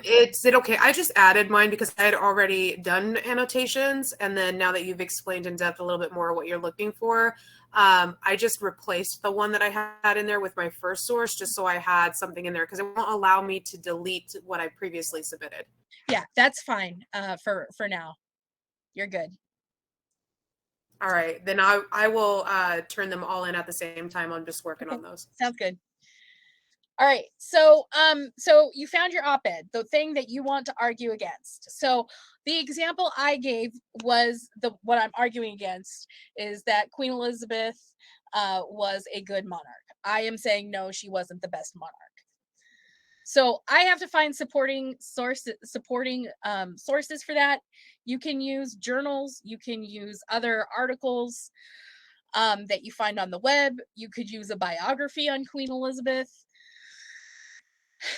Is it okay? I just added mine because I had already done annotations. And then now that you've explained in depth a little bit more what you're looking for, I just replaced the one that I had in there with my first source just so I had something in there because it won't allow me to delete what I previously submitted. Yeah, that's fine for now. You're good. All right. Then I will turn them all in at the same time. I'm just working on those. Sounds good. All right, so you found your op-ed, the thing that you want to argue against. So the example I gave was what I'm arguing against is that Queen Elizabeth was a good monarch. I am saying no, she wasn't the best monarch. So I have to find supporting sources for that. You can use journals, you can use other articles that you find on the web. You could use a biography on Queen Elizabeth.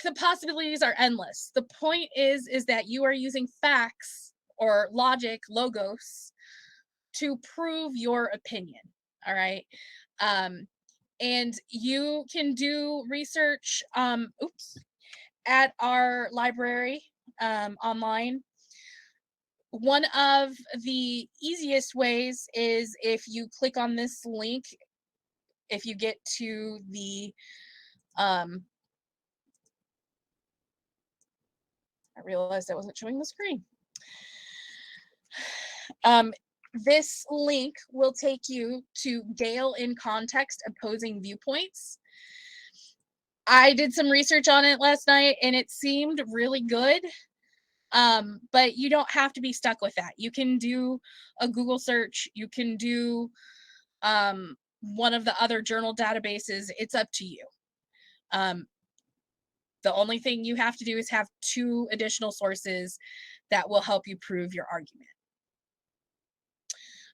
The possibilities are endless. The point is that you are using facts or logic, logos, to prove your opinion. All right. And you can do research at our library online. One of the easiest ways is if you click on this link, if you get to the I realized I wasn't showing the screen. This link will take you to Gale in Context Opposing Viewpoints. I did some research on it last night and it seemed really good. But you don't have to be stuck with that. You can do a Google search. You can do one of the other journal databases. It's up to you. The only thing you have to do is have 2 additional sources that will help you prove your argument.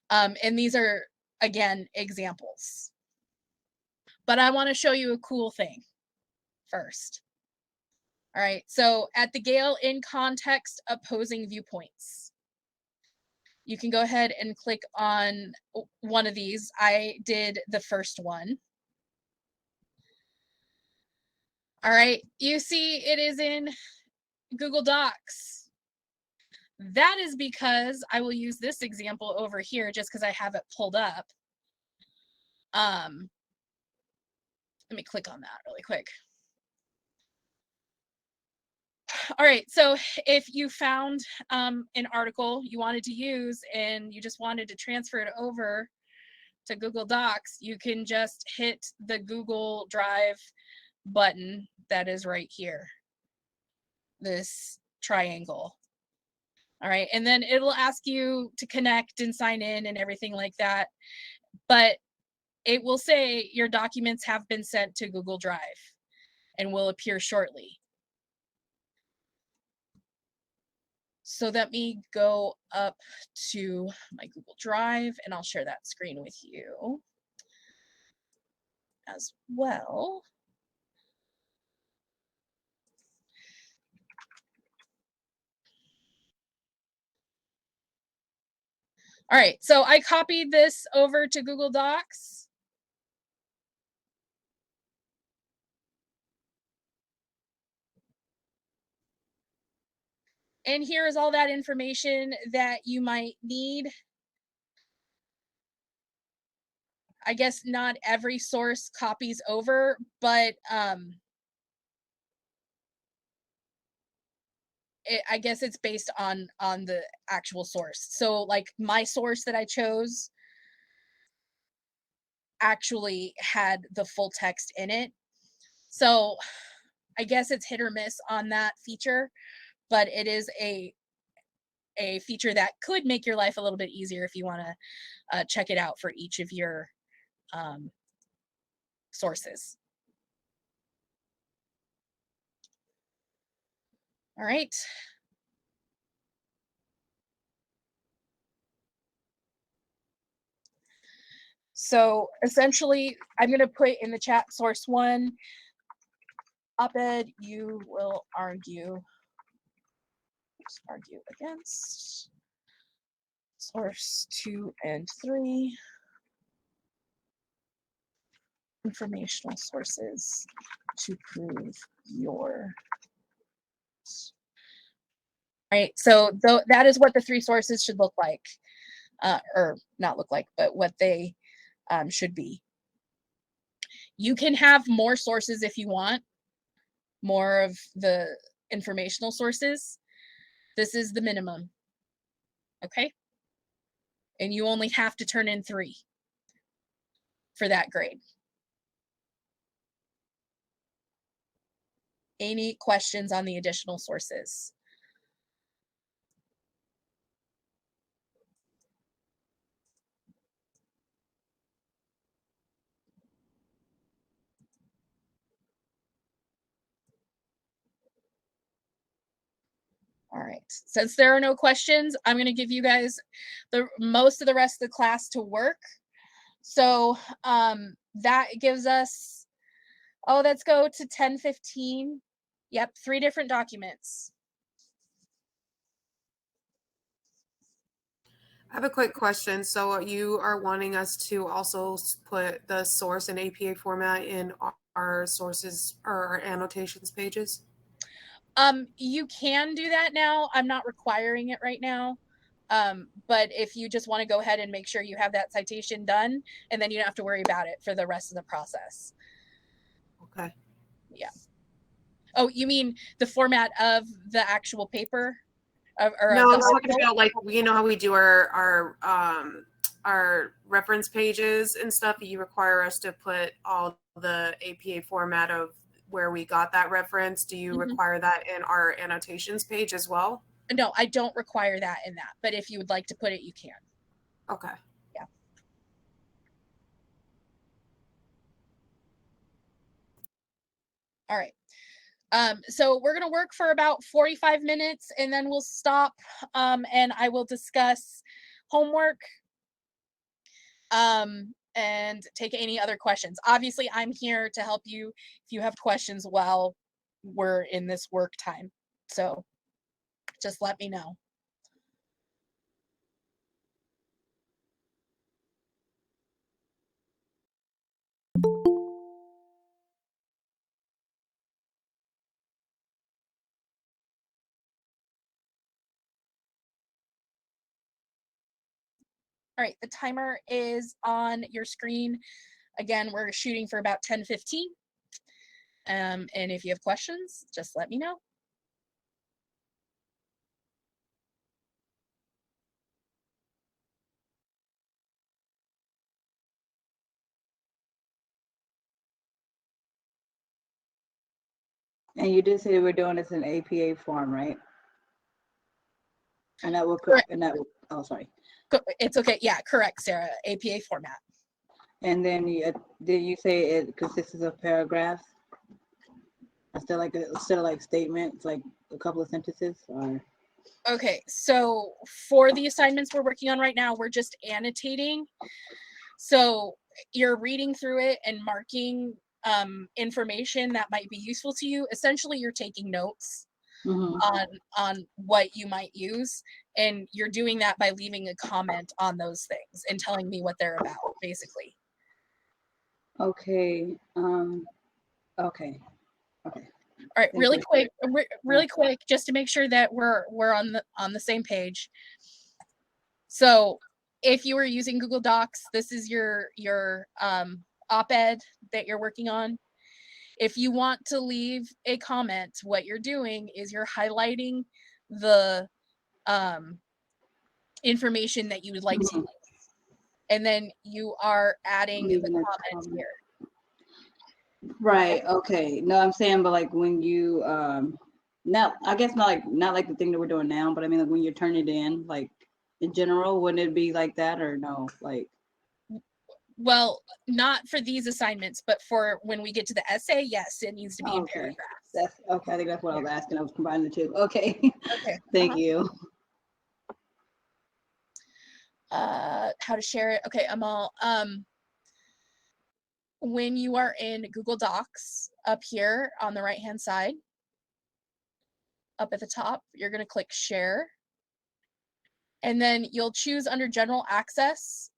And these are, again, examples. But I want to show you a cool thing first. All right, so at the Gale in Context Opposing Viewpoints, you can go ahead and click on one of these. I did the first one. All right, you see it is in Google Docs. That is because I will use this example over here just because I have it pulled up. Let me click on that really quick. All right, so if you found an article you wanted to use and you just wanted to transfer it over to Google Docs, you can just hit the Google Drive button that is right here, this triangle. All right, and then it'll ask you to connect and sign in and everything like that, but it will say your documents have been sent to Google Drive and will appear shortly. So let me go up to my Google Drive and I'll share that screen with you as well. All right, so I copied this over to Google Docs. And here is all that information that you might need. I guess not every source copies over, but I guess it's based on the actual source. So like my source that I chose actually had the full text in it. So I guess it's hit or miss on that feature, but it is a feature that could make your life a little bit easier if you want to check it out for each of your sources. All right. So essentially, I'm going to put in the chat source 1, op-ed, you will argue against source 2 and 3, informational sources to prove your. Right, so that is what the 3 sources should look like, or not look like, but what they should be. You can have more sources if you want, more of the informational sources. This is the minimum, okay? And you only have to turn in 3 for that grade. Any questions on the additional sources? All right, since there are no questions, I'm going to give you guys most of the rest of the class to work. So that gives us, let's go to 10:15. Yep, 3 different documents. I have a quick question. So you are wanting us to also put the source in APA format in our sources or our annotations pages? You can do that now. I'm not requiring it right now. But if you just want to go ahead and make sure you have that citation done, and then you don't have to worry about it for the rest of the process. Okay. Yeah. Oh, you mean the format of the actual paper? No, I'm talking about, like, you know how we do our reference pages and stuff. You require us to put all the APA format of where we got that reference. Do you require that in our annotations page as well? No, I don't require that in that, but if you would like to put it, you can. Okay. Yeah. All right. So we're going to work for about 45 minutes and then we'll stop and I will discuss homework and take any other questions. Obviously, I'm here to help you if you have questions while we're in this work time. So just let me know. All right, the timer is on your screen. Again, we're shooting for about 10:15. And if you have questions, just let me know. And you did say we're doing this in APA form, right? And that will Correct. and that will, oh, sorry. It's okay. Yeah, correct, Sarah. APA format. And then did you say it consists of paragraphs? Instead of like statements, like a couple of sentences, or? Okay, so for the assignments we're working on right now, we're just annotating. So you're reading through it and marking information that might be useful to you. Essentially, you're taking notes on what you might use, and you're doing that by leaving a comment on those things and telling me what they're about, basically. Okay. Okay. All right, Thank you. really quick, just to make sure that we're on the same page. So if you were using Google Docs, this is your op-ed that you're working on. If you want to leave a comment, what you're doing is you're highlighting the information that you would like to use. And then you are adding the comment here. Right. Okay. No, I'm saying, but like when you now, I guess not like the thing that we're doing now, but I mean like when you turn it in, like in general, wouldn't it be like that or no? Like, well, not for these assignments, but for when we get to the essay, yes, it needs to be in paragraphs. That's okay. I think that's what I was asking. I was combining the two. Okay. Okay. Thank you. How to share it. Okay, Amal. When you are in Google Docs, up here on the right-hand side, up at the top, you're going to click share. And then you'll choose under general access,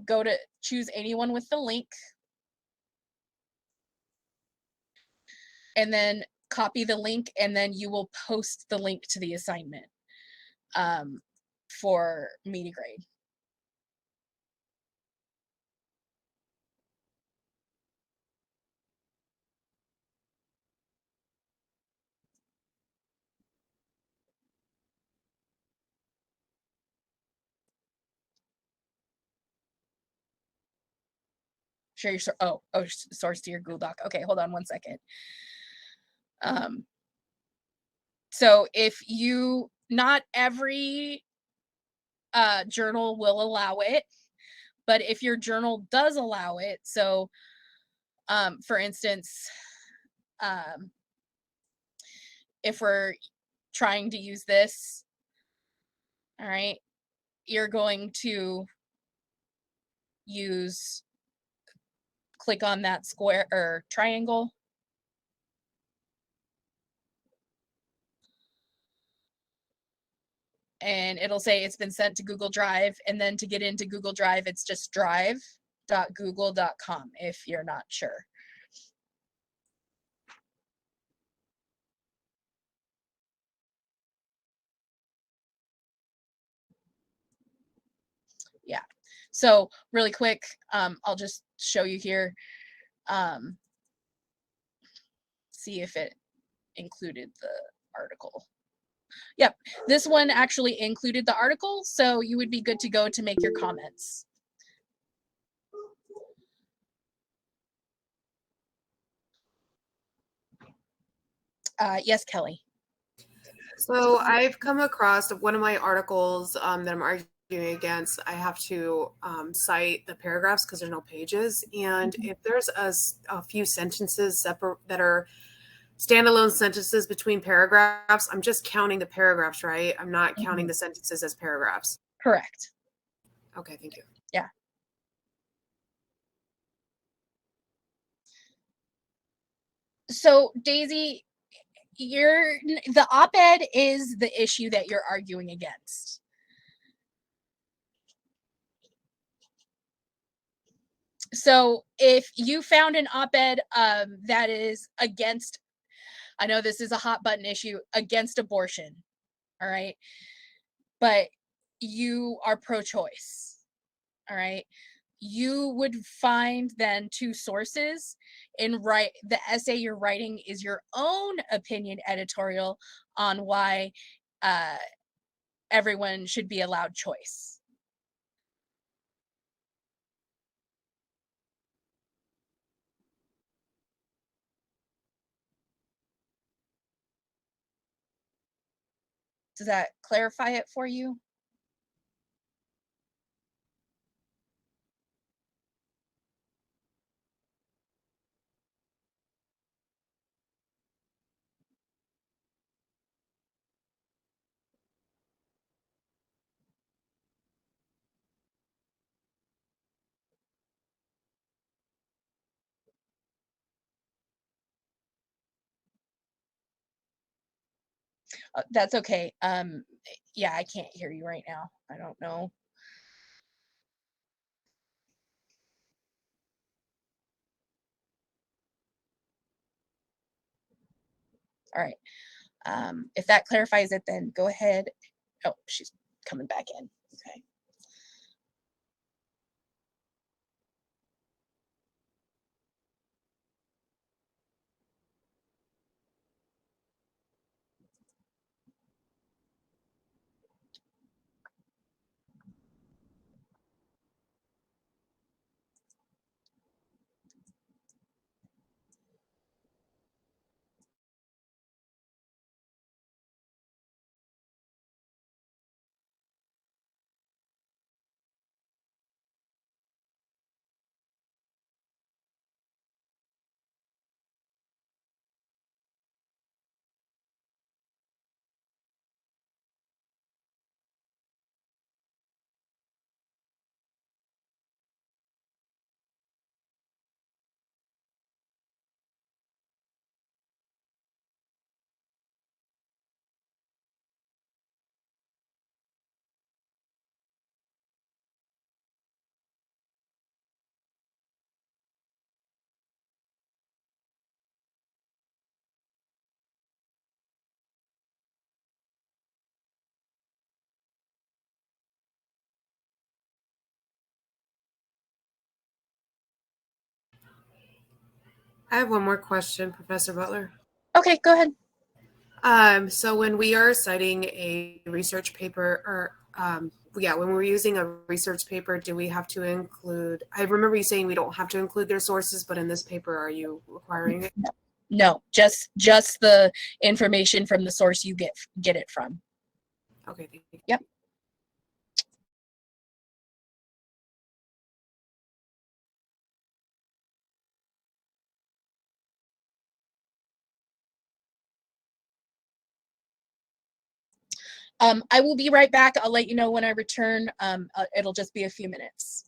go to choose anyone with the link. And then copy the link, and then you will post the link to the assignment for me to grade. Share your source to your Google Doc. Okay, hold on one second. So if you, not every journal will allow it, but if your journal does allow it, so for instance, if we're trying to use this, all right, you're going to click on that square or triangle. And it'll say it's been sent to Google Drive. And then to get into Google Drive, it's just drive.google.com if you're not sure. Yeah. So really quick, I'll just show you here. See if it included the article. Yep, this one actually included the article, so you would be good to go to make your comments. Yes, Kelly. So I've come across one of my articles that I'm arguing against. I have to cite the paragraphs because there's no pages, and if there's a few sentences separate that are standalone sentences between paragraphs, I'm just counting the paragraphs, right? I'm not counting the sentences as paragraphs. Correct. Okay, thank you. Yeah. So Daisy, the op-ed is the issue that you're arguing against. So if you found an op-ed that is against, I know this is a hot button issue, against abortion, all right? But you are pro-choice. All right. You would find then two sources and write the essay you're writing is your own opinion editorial on why uh, everyone should be allowed choice. Does that clarify it for you? That's okay. Yeah, I can't hear you right now. I don't know. All right. If that clarifies it, then go ahead. Oh, she's coming back in. Okay. I have one more question, Professor Butler. Okay, go ahead. So when we are citing a research paper or when we're using a research paper, do we have to include, I remember you saying we don't have to include their sources, but in this paper, are you requiring it? No, just the information from the source you get it from. Okay, thank you. Yep. I will be right back. I'll let you know when I return. It'll just be a few minutes.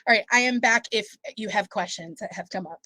All right, I am back if you have questions that have come up.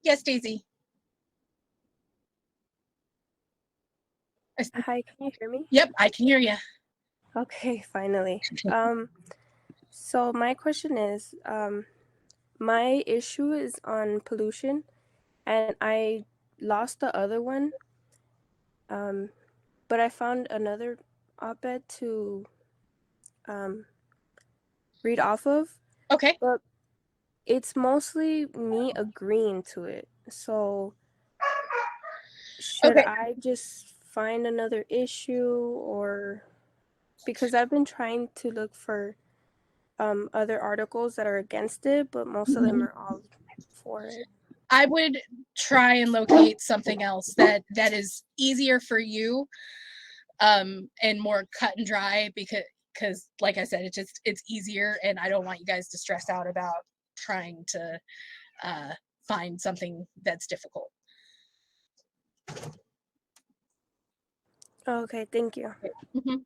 Yes, Daisy. Hi, can you hear me? Yep, I can hear you. Okay, finally. So my question is, my issue is on pollution, and I lost the other one, but I found another op-ed to read off of, Okay. but it's mostly me agreeing to it. So should Okay. I just find another issue, or because I've been trying to look for other articles that are against it, but most of them are all for it. I would try and locate something else that is easier for you, and more cut and dry, because like I said, it's easier, and I don't want you guys to stress out about trying to find something that's difficult. Okay, thank you. Mm-hmm.